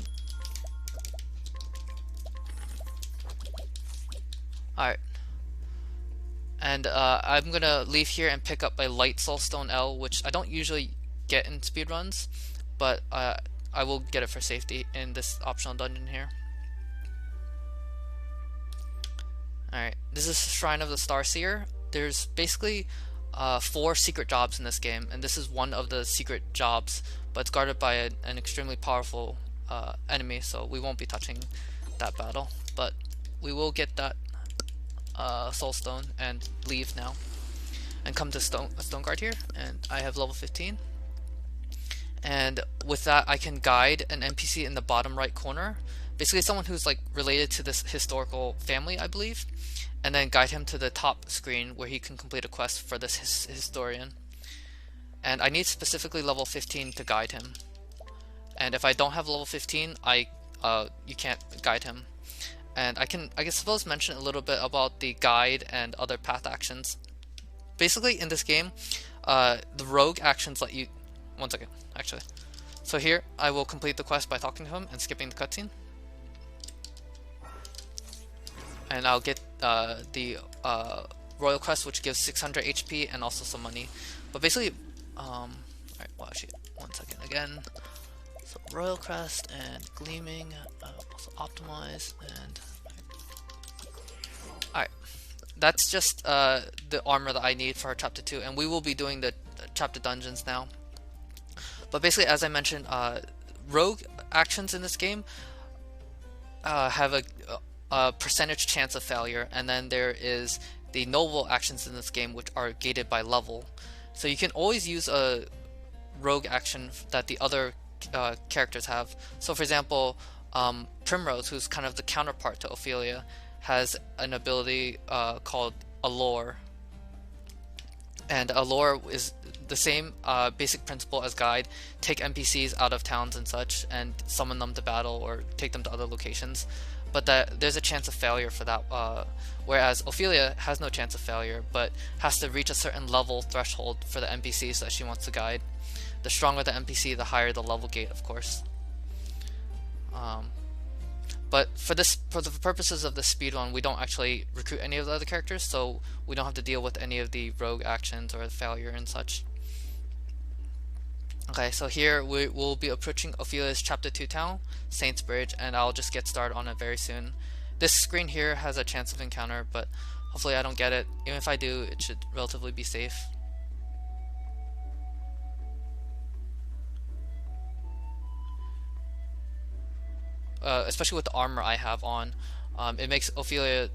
alright. And I'm gonna leave here and pick up a light Soulstone L, which I don't usually get in speedruns, but I will get it for safety in this optional dungeon here. Alright, this is Shrine of the Starseer. There's basically 4 secret jobs in this game, and this is one of the secret jobs, but it's guarded by an extremely powerful enemy, so we won't be touching that battle, but we will get that Soulstone and leave now and come to Stoneguard here, and I have level 15, and with that I can guide an NPC in the bottom right corner, basically someone who's like related to this historical family, I believe, and then guide him to the top screen where he can complete a quest for this historian. And I need specifically level 15 to guide him, and if I don't have level 15 you can't guide him. And I suppose mention a little bit about the guide and other path actions. Basically in this game, the rogue actions let you... One second, actually. So here, I will complete the quest by talking to him and skipping the cutscene. And I'll get the royal crest, which gives 600 HP and also some money. But basically, alright, well actually, one second again. So royal crest and gleaming, also optimize, and alright, that's just the armor that I need for our chapter 2, and we will be doing the chapter dungeons now. But basically, as I mentioned, rogue actions in this game have a percentage chance of failure, and then there is the noble actions in this game, which are gated by level. So you can always use a rogue action that the other characters have. So for example, Primrose, who's kind of the counterpart to Ophilia, has an ability called Allure, and Allure is the same basic principle as Guide. Take NPCs out of towns and such and summon them to battle or take them to other locations, but that there's a chance of failure for that, whereas Ophilia has no chance of failure but has to reach a certain level threshold for the NPCs that she wants to guide. The stronger the NPC, the higher the level gate, of course. But for the purposes of this speedrun, we don't actually recruit any of the other characters, so we don't have to deal with any of the rogue actions or failure and such. Okay, so here we will be approaching Ophilia's Chapter 2 town, Saints Bridge, and I'll just get started on it very soon. This screen here has a chance of encounter, but hopefully I don't get it. Even if I do, it should relatively be safe. Especially with the armor I have on, it makes Ophilia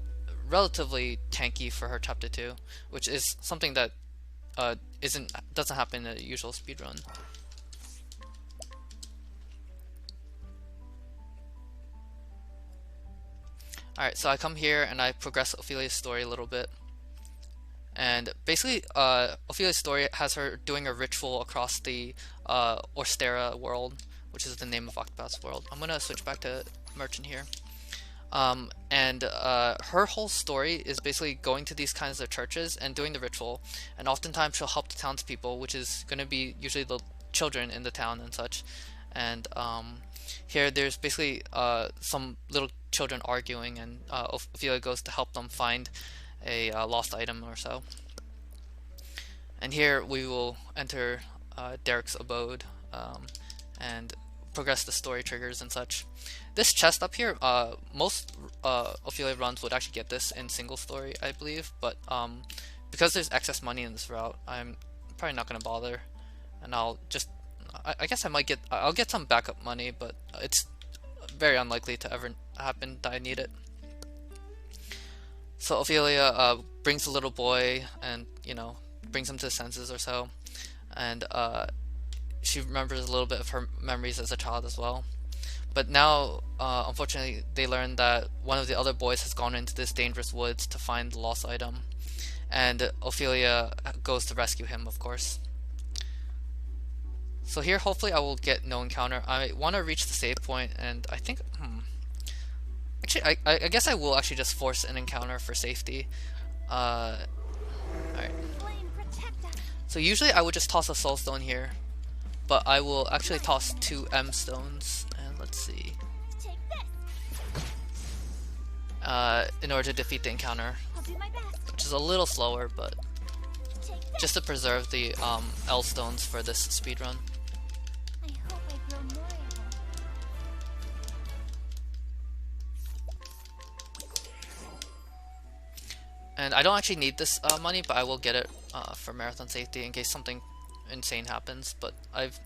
relatively tanky for her Chapter 2, which is something that doesn't happen in a usual speedrun. Alright, so I come here and I progress Ophilia's story a little bit. And basically, Ophilia's story has her doing a ritual across the Orstera world, which is the name of Octopath's world. I'm going to switch back to Merchant here. Her whole story is basically going to these kinds of churches and doing the ritual, and oftentimes she'll help the townspeople, which is going to be usually the children in the town and such. And here there's basically some little children arguing, and Ophilia goes to help them find a lost item or so. And here we will enter Derek's abode and progress the story triggers and such. This chest up here, most Ophilia runs would actually get this in single story, I believe, but because there's excess money in this route, I'm probably not going to bother, and I'll just, I guess I'll get some backup money, but it's very unlikely to ever happen that I need it. So Ophilia brings the little boy and, brings him to his senses or so, and she remembers a little bit of her memories as a child as well. But now, unfortunately, they learn that one of the other boys has gone into this dangerous woods to find the lost item, and Ophilia goes to rescue him, of course. So here, hopefully, I will get no encounter. I want to reach the save point, and I think, actually, I guess I will actually just force an encounter for safety. Alright. So usually I would just toss a soul stone here, but I will actually toss 2 M stones, and let's see, in order to defeat the encounter, which is a little slower, but just to preserve the L stones for this speedrun. And I don't actually need this money, but I will get it for marathon safety in case something insane happens, but I've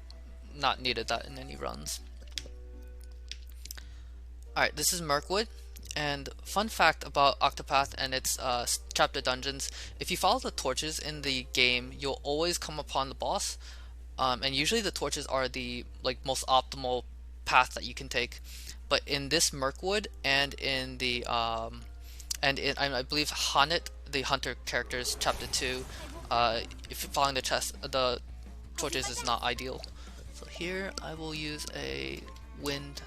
not needed that in any runs. Alright, this is Mirkwood, and fun fact about Octopath and its chapter dungeons, if you follow the torches in the game, you'll always come upon the boss, and usually the torches are the most optimal path that you can take. But in this Mirkwood and in the I believe Hanit, the hunter character's chapter 2, if you're following the torches is not ideal. So here I will use a wind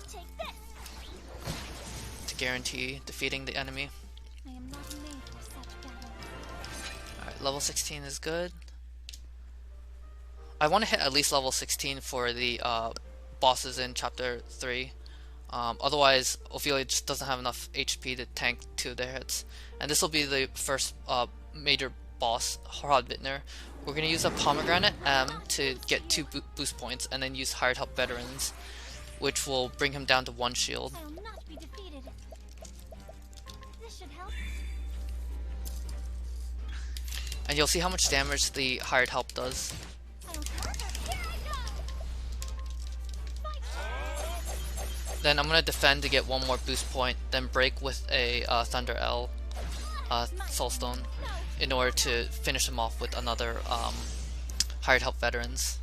to guarantee defeating the enemy. Alright, level 16 is good. I want to hit at least level 16 for the bosses in chapter 3. Otherwise, Ophilia just doesn't have enough HP to tank 2 of their hits. And this will be the first major boss, Hrodvitner. We're going to use a Pomegranate M to get 2 boost points, and then use Hired Help Veterans, which will bring him down to 1 shield. And you'll see how much damage the Hired Help does. Then I'm going to defend to get 1 more boost point, then break with a Thunder L Soulstone in order to finish him off with another Hired Help Veterans.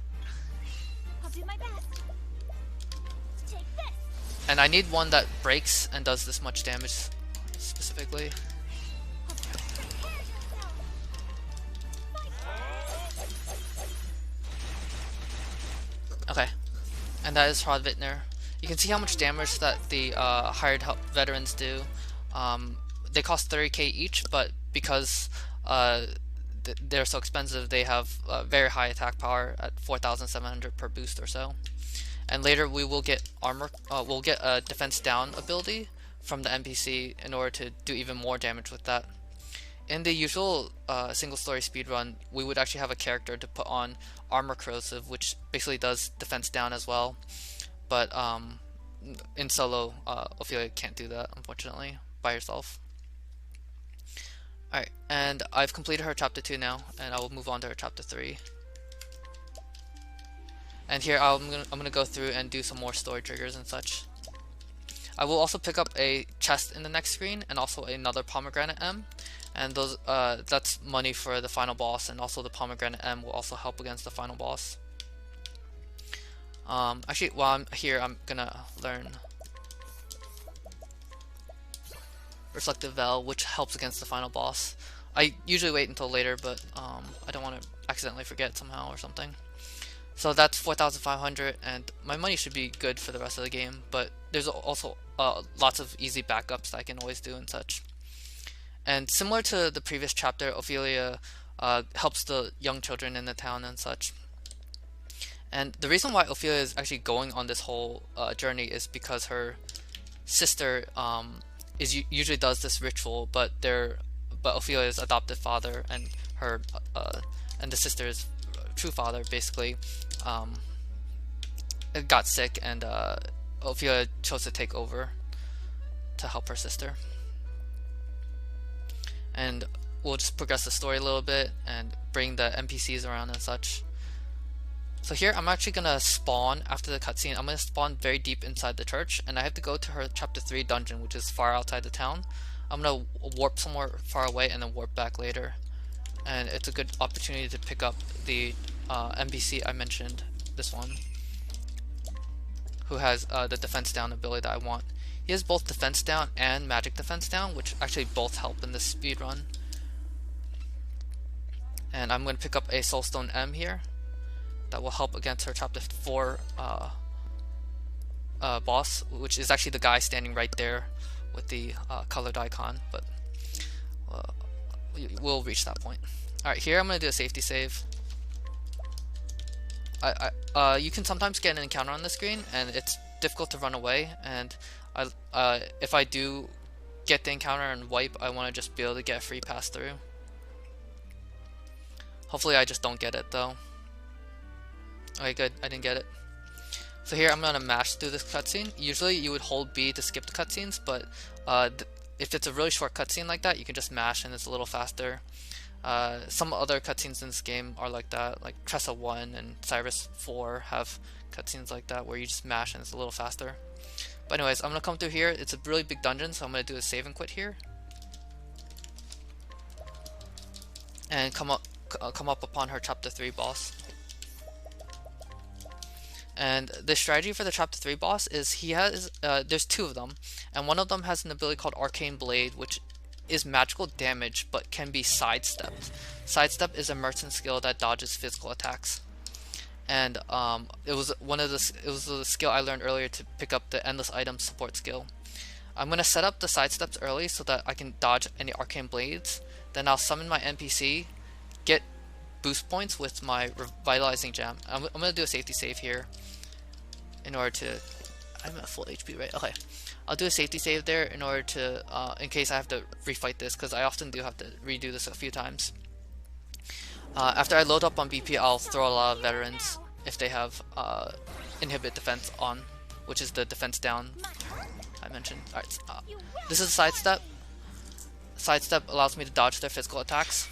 And I need one that breaks and does this much damage specifically. and that is Hrodvitner. You can see how much damage that the hired help veterans do. They cost 30k each, but because they're so expensive, they have very high attack power at 4,700 per boost or so. And later we will get we'll get a defense down ability from the NPC in order to do even more damage with that. In the usual single story speedrun, we would actually have a character to put on armor corrosive, which basically does defense down as well. But in solo, Ophilia can't do that, unfortunately, by herself. Alright, and I've completed her chapter 2 now, and I will move on to her chapter 3. And here I'm gonna go through and do some more story triggers and such. I will also pick up a chest in the next screen and also another pomegranate M, and those that's money for the final boss, and also the pomegranate M will also help against the final boss. Actually, while I'm here, I'm gonna learn Reflective Veil, which helps against the final boss. I usually wait until later, but I don't want to accidentally forget somehow or something. So that's 4,500, and my money should be good for the rest of the game, but there's also lots of easy backups that I can always do and such. And similar to the previous chapter, Ophilia helps the young children in the town and such. And the reason why Ophilia is actually going on this whole journey is because her sister usually does this ritual, but Ophilia's adopted father and her and the sister's true father basically got sick, and Ophilia chose to take over to help her sister. And we'll just progress the story a little bit and bring the NPCs around and such. So here I'm actually gonna spawn after the cutscene. I'm gonna spawn very deep inside the church, and I have to go to her chapter 3 dungeon, which is far outside the town. I'm gonna warp somewhere far away and then warp back later. And it's a good opportunity to pick up the NPC I mentioned, this one, who has the defense down ability that I want. He has both defense down and magic defense down, which actually both help in this speed run. And I'm going to pick up a Soulstone M here that will help against her chapter 4 boss, which is actually the guy standing right there with the colored icon, but we'll reach that point. Alright, here I'm going to do a safety save. You can sometimes get an encounter on the screen, and it's difficult to run away, and if I do get the encounter and wipe, I want to just be able to get a free pass through. Hopefully I just don't get it though. Okay, good, I didn't get it. So here I'm going to mash through this cutscene. Usually you would hold B to skip the cutscenes, but if it's a really short cutscene like that, you can just mash and it's a little faster. Some other cutscenes in this game are like that, like Tressa 1 and Cyrus 4 have cutscenes like that where you just mash and it's a little faster. But anyways, I'm going to come through here. It's a really big dungeon, so I'm going to do a save and quit here. And come up upon her chapter 3 boss. And the strategy for the chapter 3 boss is he has, there's 2 of them, and one of them has an ability called Arcane Blade, which is magical damage but can be sidestepped. Sidestep is a merchant skill that dodges physical attacks. And it was the skill I learned earlier to pick up the endless item support skill. I'm going to set up the sidesteps early so that I can dodge any arcane blades. Then I'll summon my NPC, get boost points with my revitalizing gem. I'm going to do a safety save here in order to... I'm at full HP, right? Okay. I'll do a safety save there in order to, in case I have to refight this, because I often do have to redo this a few times. After I load up on BP, I'll throw a lot of veterans if they have inhibit defense on, which is the defense down I mentioned. Alright, this is a sidestep. Sidestep allows me to dodge their physical attacks,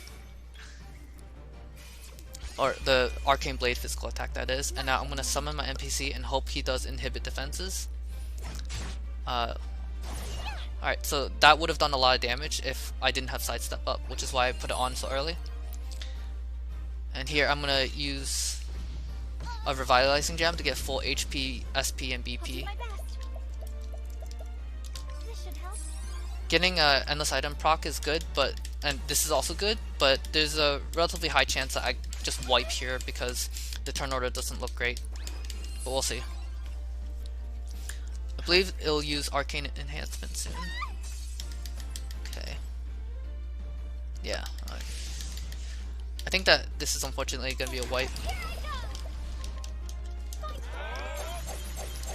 or the arcane blade physical attack, that is. And now I'm going to summon my NPC and hope he does inhibit defenses. Alright, so that would have done a lot of damage if I didn't have sidestep up, which is why I put it on so early. And here I'm going to use a revitalizing gem to get full HP, SP, and BP. Getting a endless item proc is good, and this is also good, but there's a relatively high chance that I just wipe here because the turn order doesn't look great. But we'll see. believe it'll use arcane enhancement soon. Okay. Yeah. I think that this is unfortunately going to be a wipe.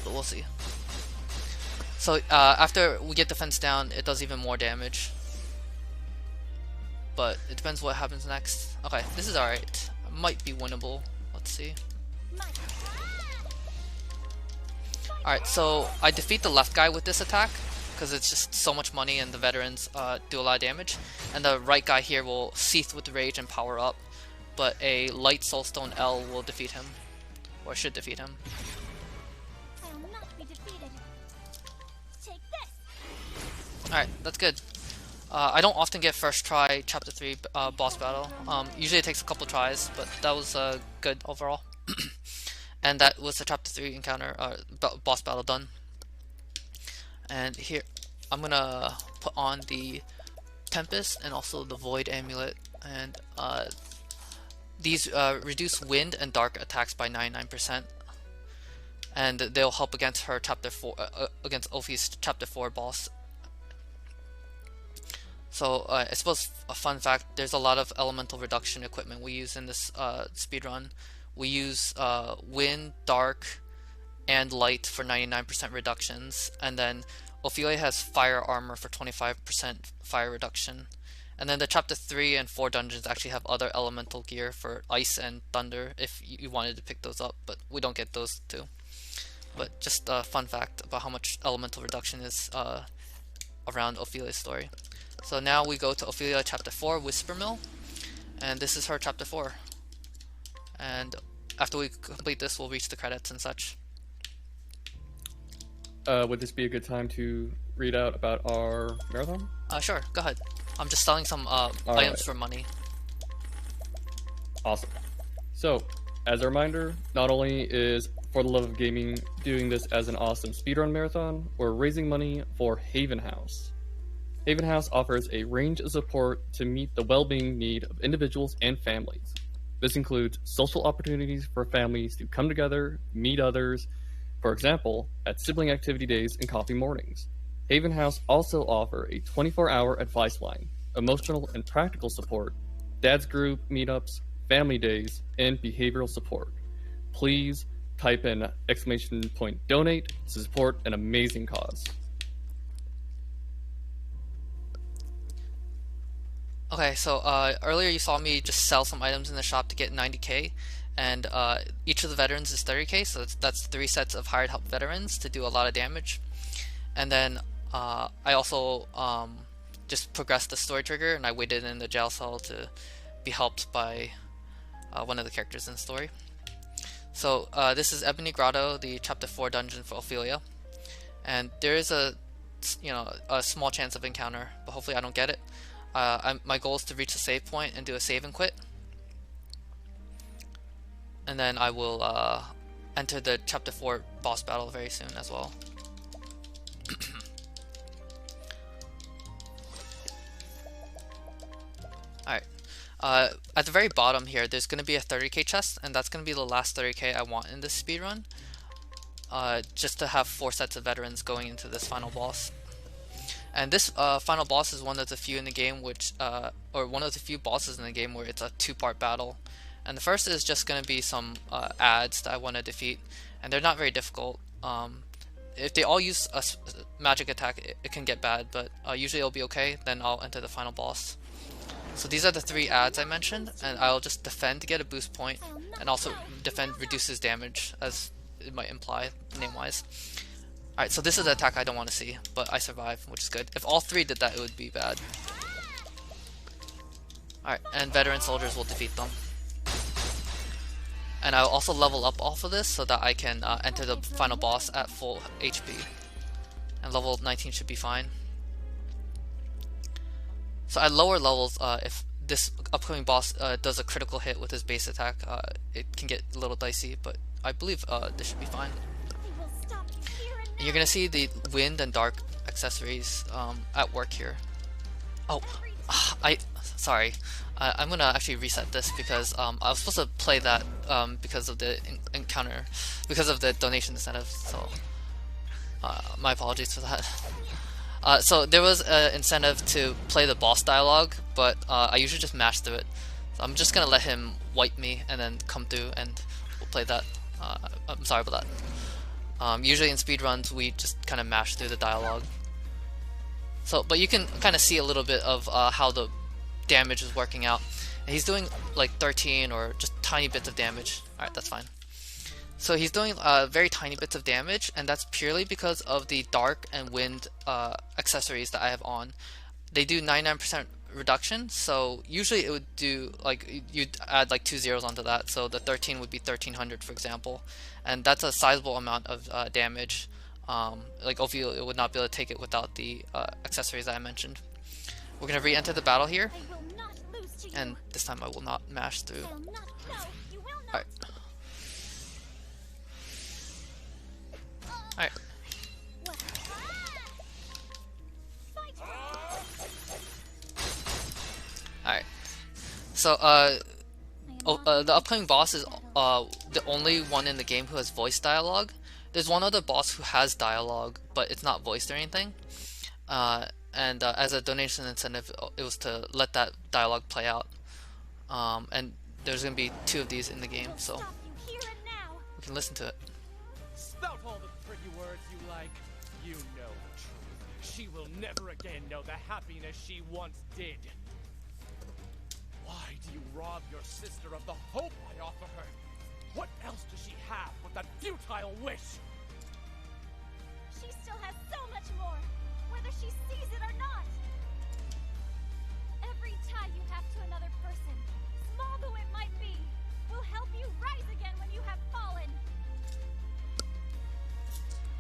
But we'll see. So after we get the fence down, it does even more damage. But it depends what happens next. Okay, this is alright. Might be winnable. Let's see. Alright, so I defeat the left guy with this attack because it's just so much money and the veterans do a lot of damage. And the right guy here will seethe with rage and power up. But a light soulstone L will defeat him. Or should defeat him. I will not be defeated. Take this. Alright, that's good. I don't often get first try chapter 3 boss battle. Usually it takes a couple tries, but that was good overall. And that was the chapter 3 encounter, boss battle done. And here, I'm gonna put on the Tempest and also the Void Amulet. And these reduce wind and dark attacks by 99%. And they'll help against her chapter 4, against Ophi's chapter 4 boss. So I suppose a fun fact, there's a lot of elemental reduction equipment we use in this speedrun. We use wind, dark, and light for 99% reductions, and then Ophilia has fire armor for 25% fire reduction. And then the chapter 3 and 4 dungeons actually have other elemental gear for ice and thunder if you wanted to pick those up, but we don't get those too. But just a fun fact about how much elemental reduction is around Ophilia's story. So now we go to Ophilia chapter 4, Whisper Mill, and this is her chapter 4. And after we complete this, we'll reach the credits and such. Would this be a good time to read out about our marathon? Sure, go ahead. I'm just selling some items right. for money. Awesome. So, as a reminder, not only is For the Love of Gaming doing this as an awesome speedrun marathon, we're raising money for Haven House. Haven House offers a range of support to meet the well-being need of individuals and families. This includes social opportunities for families to come together, meet others, for example, at sibling activity days and coffee mornings. Haven House also offer a 24-hour advice line, emotional and practical support, dad's group meetups, family days, and behavioral support. Please type in !donate to support an amazing cause. Okay, so earlier you saw me just sell some items in the shop to get 90k, and each of the veterans is 30k, so that's 3 sets of hired help veterans to do a lot of damage. And then I also just progressed the story trigger, and I waited in the jail cell to be helped by one of the characters in the story. So this is Ebony Grotto, the chapter 4 dungeon for Ophilia, and there is a small chance of encounter, but hopefully I don't get it. My goal is to reach a save point and do a save and quit. And then I will enter the chapter 4 boss battle very soon as well. Alright. At the very bottom here, there's going to be a 30k chest, and that's going to be the last 30k I want in this speedrun. Just to have 4 sets of veterans going into this final boss. And this final boss is one of the few in the game or one of the few bosses in the game where it's a 2-part battle. And the first is just going to be some ads that I want to defeat, and they're not very difficult. If they all use a magic attack, it can get bad, but usually it'll be okay. Then I'll enter the final boss. So these are the 3 ads I mentioned, and I'll just defend to get a boost point, and also defend reduces damage, as it might imply name-wise. Alright, so this is the attack I don't want to see, but I survive, which is good. If all 3 did that, it would be bad. Alright, and veteran soldiers will defeat them. And I'll also level up off of this so that I can enter the final boss at full HP. And level 19 should be fine. So at lower levels, if this upcoming boss does a critical hit with his base attack, it can get a little dicey, but I believe this should be fine. You're gonna see the wind and dark accessories at work here. Oh, sorry. I'm gonna actually reset this because I was supposed to play that because of the encounter, because of the donation incentive. So My apologies for that. So there was an incentive to play the boss dialogue, but I usually just mash through it. So I'm just gonna let him wipe me and then come through and we'll play that. I'm sorry about that. Usually in speedruns we just kind of mash through the dialogue. So, but you can kind of see a little bit of how the damage is working out. And he's doing like 13 or just tiny bits of damage. Alright, that's fine. So he's doing very tiny bits of damage, and that's purely because of the dark and wind accessories that I have on. They do 99% reduction, so usually it would do like you'd add like 2 zeros onto that, so the 13 would be 1300 for example, and that's a sizable amount of damage. Like Ophilia would not be able to take it without the accessories that I mentioned. We're gonna re-enter the battle here, and this time I will not mash through. Alright. Alright. Alright. So, the upcoming boss is the only one in the game who has voice dialogue. There's one other boss who has dialogue, but it's not voiced or anything. And as a donation incentive, it was to let that dialogue play out. And there's going to be 2 of these in the game, so we can listen to it. Spout all the pretty words you like. You know the truth. She will never again know the happiness she once did. Why do you rob your sister of the hope I offer her? What else does she have but that futile wish? She still has so much more, whether she sees it or not. Every tie you have to another person, small though it might be, will help you rise again when you have fallen.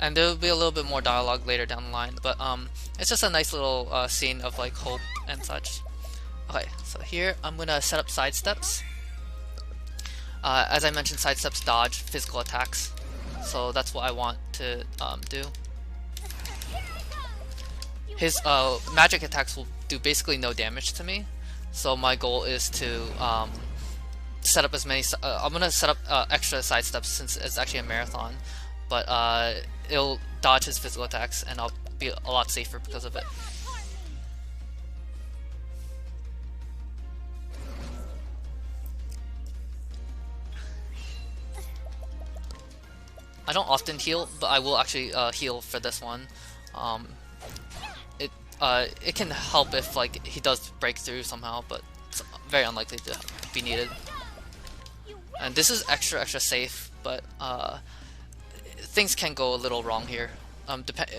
And there will be a little bit more dialogue later down the line, but it's just a nice little scene of like hope and such. Okay, so here I'm gonna set up side steps. As I mentioned, side steps dodge physical attacks, so that's what I want to do. His magic attacks will do basically no damage to me, so my goal is to set up as many. I'm gonna set up extra side steps since it's actually a marathon, but it'll dodge his physical attacks, and I'll be a lot safer because of it. I don't often heal, but I will actually heal for this one. It can help if like he does break through somehow, but it's very unlikely to be needed. And this is extra safe, but things can go a little wrong here.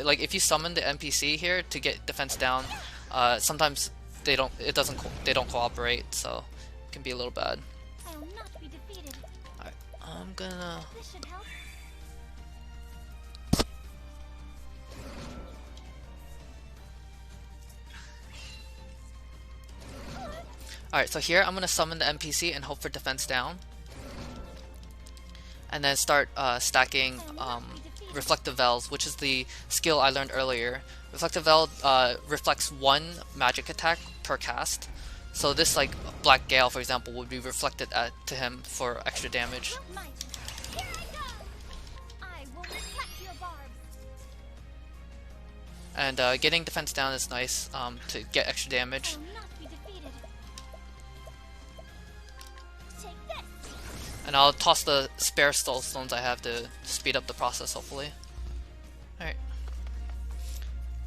Like if you summon the NPC here to get defense down, sometimes they don't cooperate, so it can be a little bad. I will not be defeated. Alright, I'm gonna. This should help. Alright, so here I'm gonna summon the NPC and hope for defense down. And then start stacking Reflective Veils, which is the skill I learned earlier. Reflective Veil reflects 1 magic attack per cast. So this like Black Gale, for example, would be reflected to him for extra damage. And getting defense down is nice to get extra damage. And I'll toss the spare soul stones I have to speed up the process, hopefully. Alright.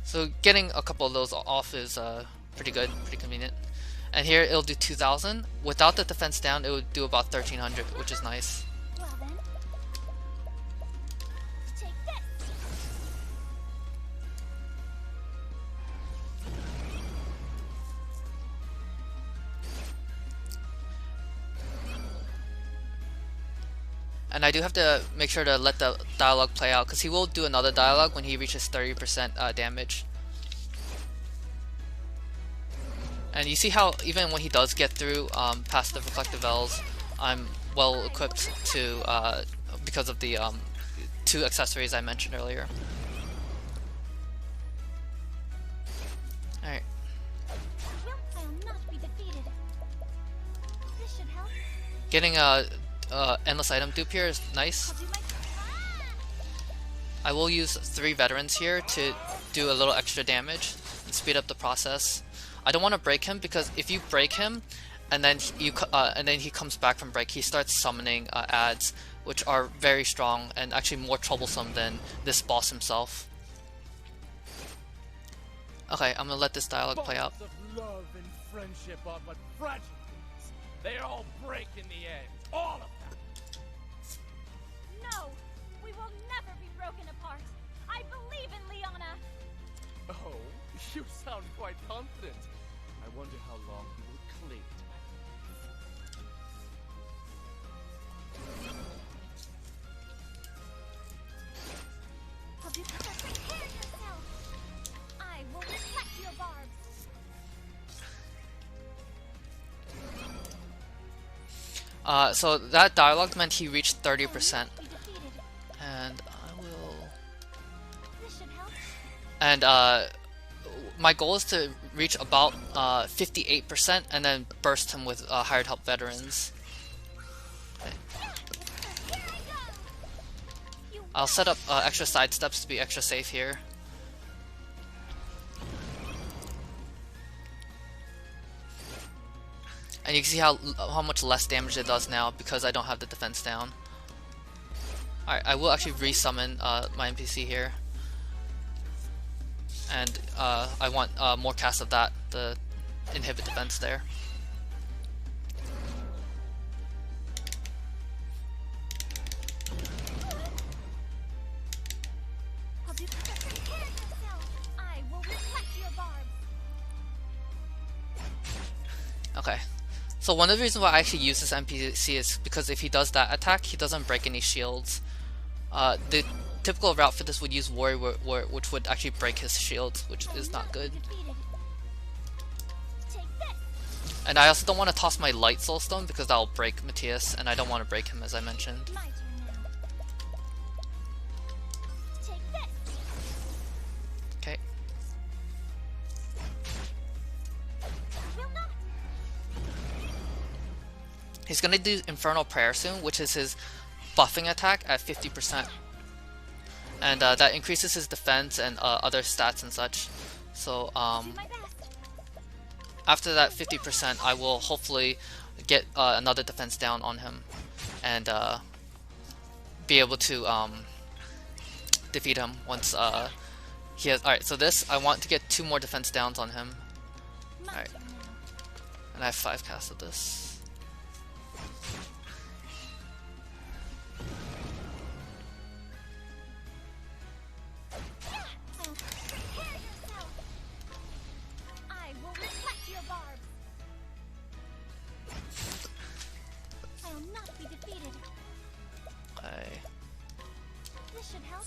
So getting a couple of those off is pretty good, pretty convenient. And here it'll do 2000. Without the defense down, it would do about 1300, which is nice. Well then, take this. And I do have to make sure to let the dialogue play out, because he will do another dialogue when he reaches 30% damage. And you see how even when he does get through past the Reflective Veils, I'm well equipped to because of the 2 accessories I mentioned earlier. Alright. I will not be defeated. This should help. Getting a endless item dupe here is nice. I'll do my I will use 3 veterans here to do a little extra damage and speed up the process. I don't want to break him because if you break him and then he comes back from break, he starts summoning ads, which are very strong and actually more troublesome than this boss himself. Okay, I'm gonna let this dialogue play out. Bonds of love and friendship are but fragile things. They all break in the end. All of them. No! We will never be broken apart! I believe in Liana! Oh, you sound quite confident. I wonder how long you will cling to Have you prepared yourself? I will reflect your barbs! So that dialogue meant he reached 30%, Be defeated. and I will. This should help. And my goal is to reach about 58% and then burst him with hired help veterans. Okay. Here I go! You I'll set up extra side steps to be extra safe here. And you can see how much less damage it does now because I don't have the defense down. Alright, I will actually resummon my NPC here. And I want more cast of that, the inhibit defense there. Have you prepared yourself? I will reflect your barbs! Okay. So one of the reasons why I actually use this NPC is because if he does that attack, he doesn't break any shields. The typical route for this would use Warrior, which would actually break his shield, which is not good. Defeated. Take this! And I also don't want to toss my Light Soul Stone because that will break Matthias, and I don't want to break him as I mentioned. My turn now. Take this! Okay. Will not! He's gonna do Infernal Prayer soon, which is his buffing attack at 50%. And that increases his defense and other stats and such. So Do my best! after that 50%, I will hopefully get another defense down on him and be able to defeat him once he has. Alright, so this, I want to get 2 more defense downs on him. My Alright. turn now. And I have 5 casts of this. Prepare yourself! I will reflect your barbs! I'll not be defeated. Okay. This should help.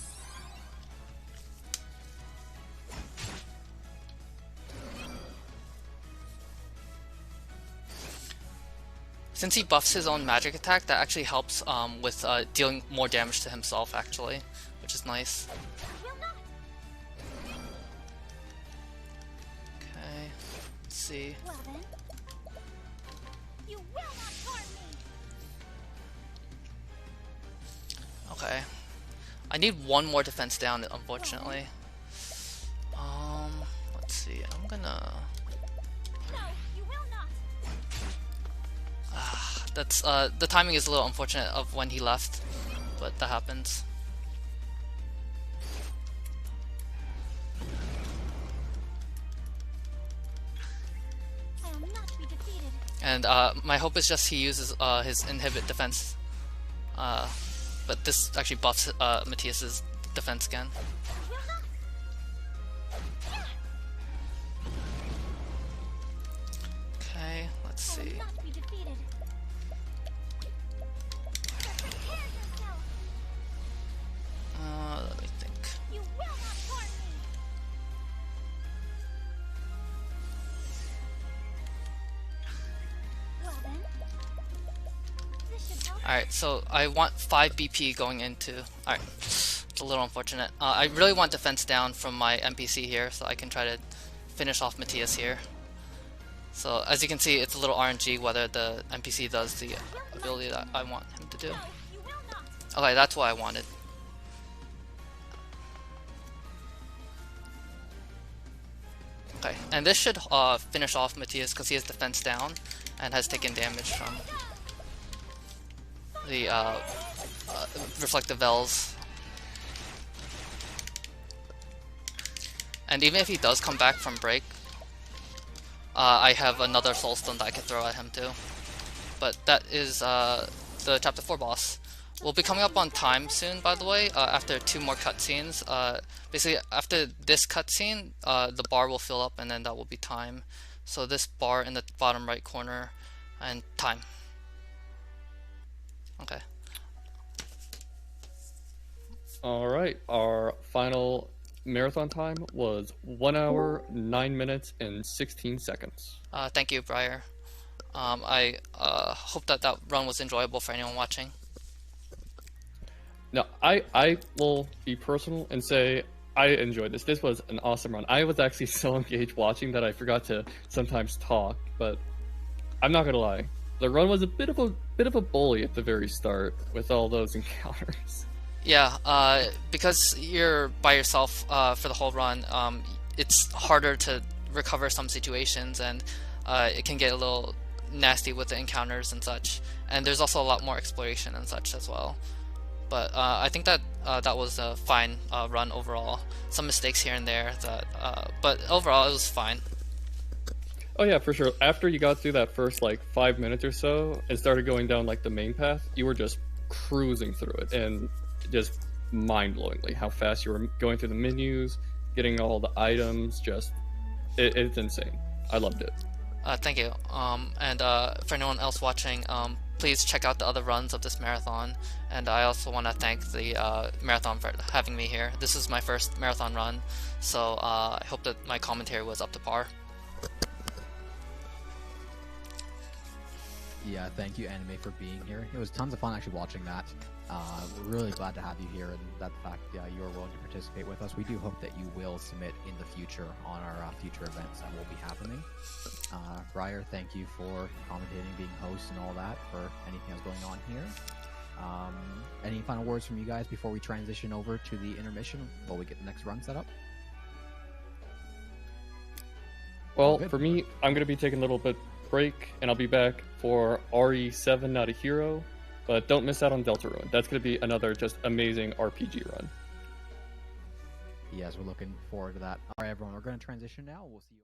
Since he buffs his own magic attack, that actually helps with dealing more damage to himself, actually, which is nice. Will not! Okay, let's see. Well then. You will not harm me! Okay. I need 1 more defense down, unfortunately. Let's see. I'm gonna. No, you will not! That's the timing is a little unfortunate of when he left, but that happens. I will not be defeated. And my hope is just he uses his inhibit defense. But this actually buffs Matthias's defense again. Will not! Okay, let's I will see. not be defeated. Prepare yourself! Let me think. You will not harm me! Well then. This should help. Alright, so I want 5 BP going into. Alright, it's a little unfortunate. I really want defense down from my NPC here, so I can try to finish off Matthias here. So as you can see, it's a little RNG whether the NPC does the ability that I want him to do. No, you will not! Okay, that's what I wanted. Okay, and this should finish off Matthias because he has defense down and has taken damage from the reflective Vels. And even if he does come back from break, I have another Soulstone that I could throw at him too. But that is the Chapter 4 boss. We'll be coming up on time soon, by the way, after 2 more cutscenes. Basically, after this cutscene, the bar will fill up and then that will be time. So this bar in the bottom right corner, and time. Okay. Alright, our final marathon time was 1 hour, 9 minutes, and 16 seconds. Thank you, Briar. I hope that run was enjoyable for anyone watching. Now, I will be personal and say I enjoyed this. This was an awesome run. I was actually so engaged watching that I forgot to sometimes talk, but I'm not gonna lie. The run was a bit of a bully at the very start with all those encounters. Yeah, because you're by yourself for the whole run, it's harder to recover some situations, and it can get a little nasty with the encounters and such. And there's also a lot more exploration and such as well. But I think that that was a fine run overall. Some mistakes here and there, but overall it was fine. Oh yeah, for sure. After you got through that first like 5 minutes or so and started going down like the main path, you were just cruising through it, and just mind-blowingly how fast you were going through the menus, getting all the items. Just it's insane. I loved it. Thank you. And for anyone else watching, please check out the other runs of this marathon. And I also want to thank the marathon for having me here. This is my first marathon run, so I hope that my commentary was up to par. Yeah, thank you, Anime, for being here. It was tons of fun actually watching that. We're really glad to have you here, and that the fact you are willing to participate with us. We do hope that you will submit in the future on our future events that will be happening. Briar, thank you for commentating, being host, and all that for anything that's going on here. Any final words from you guys before we transition over to the intermission while we get the next run set up? Well, for me, I'm going to be taking a little bit break, and I'll be back for RE7 Not a Hero. But don't miss out on Deltarune. That's going to be another just amazing RPG run. Yes, we're looking forward to that. All right, everyone, we're going to transition now. We'll see you.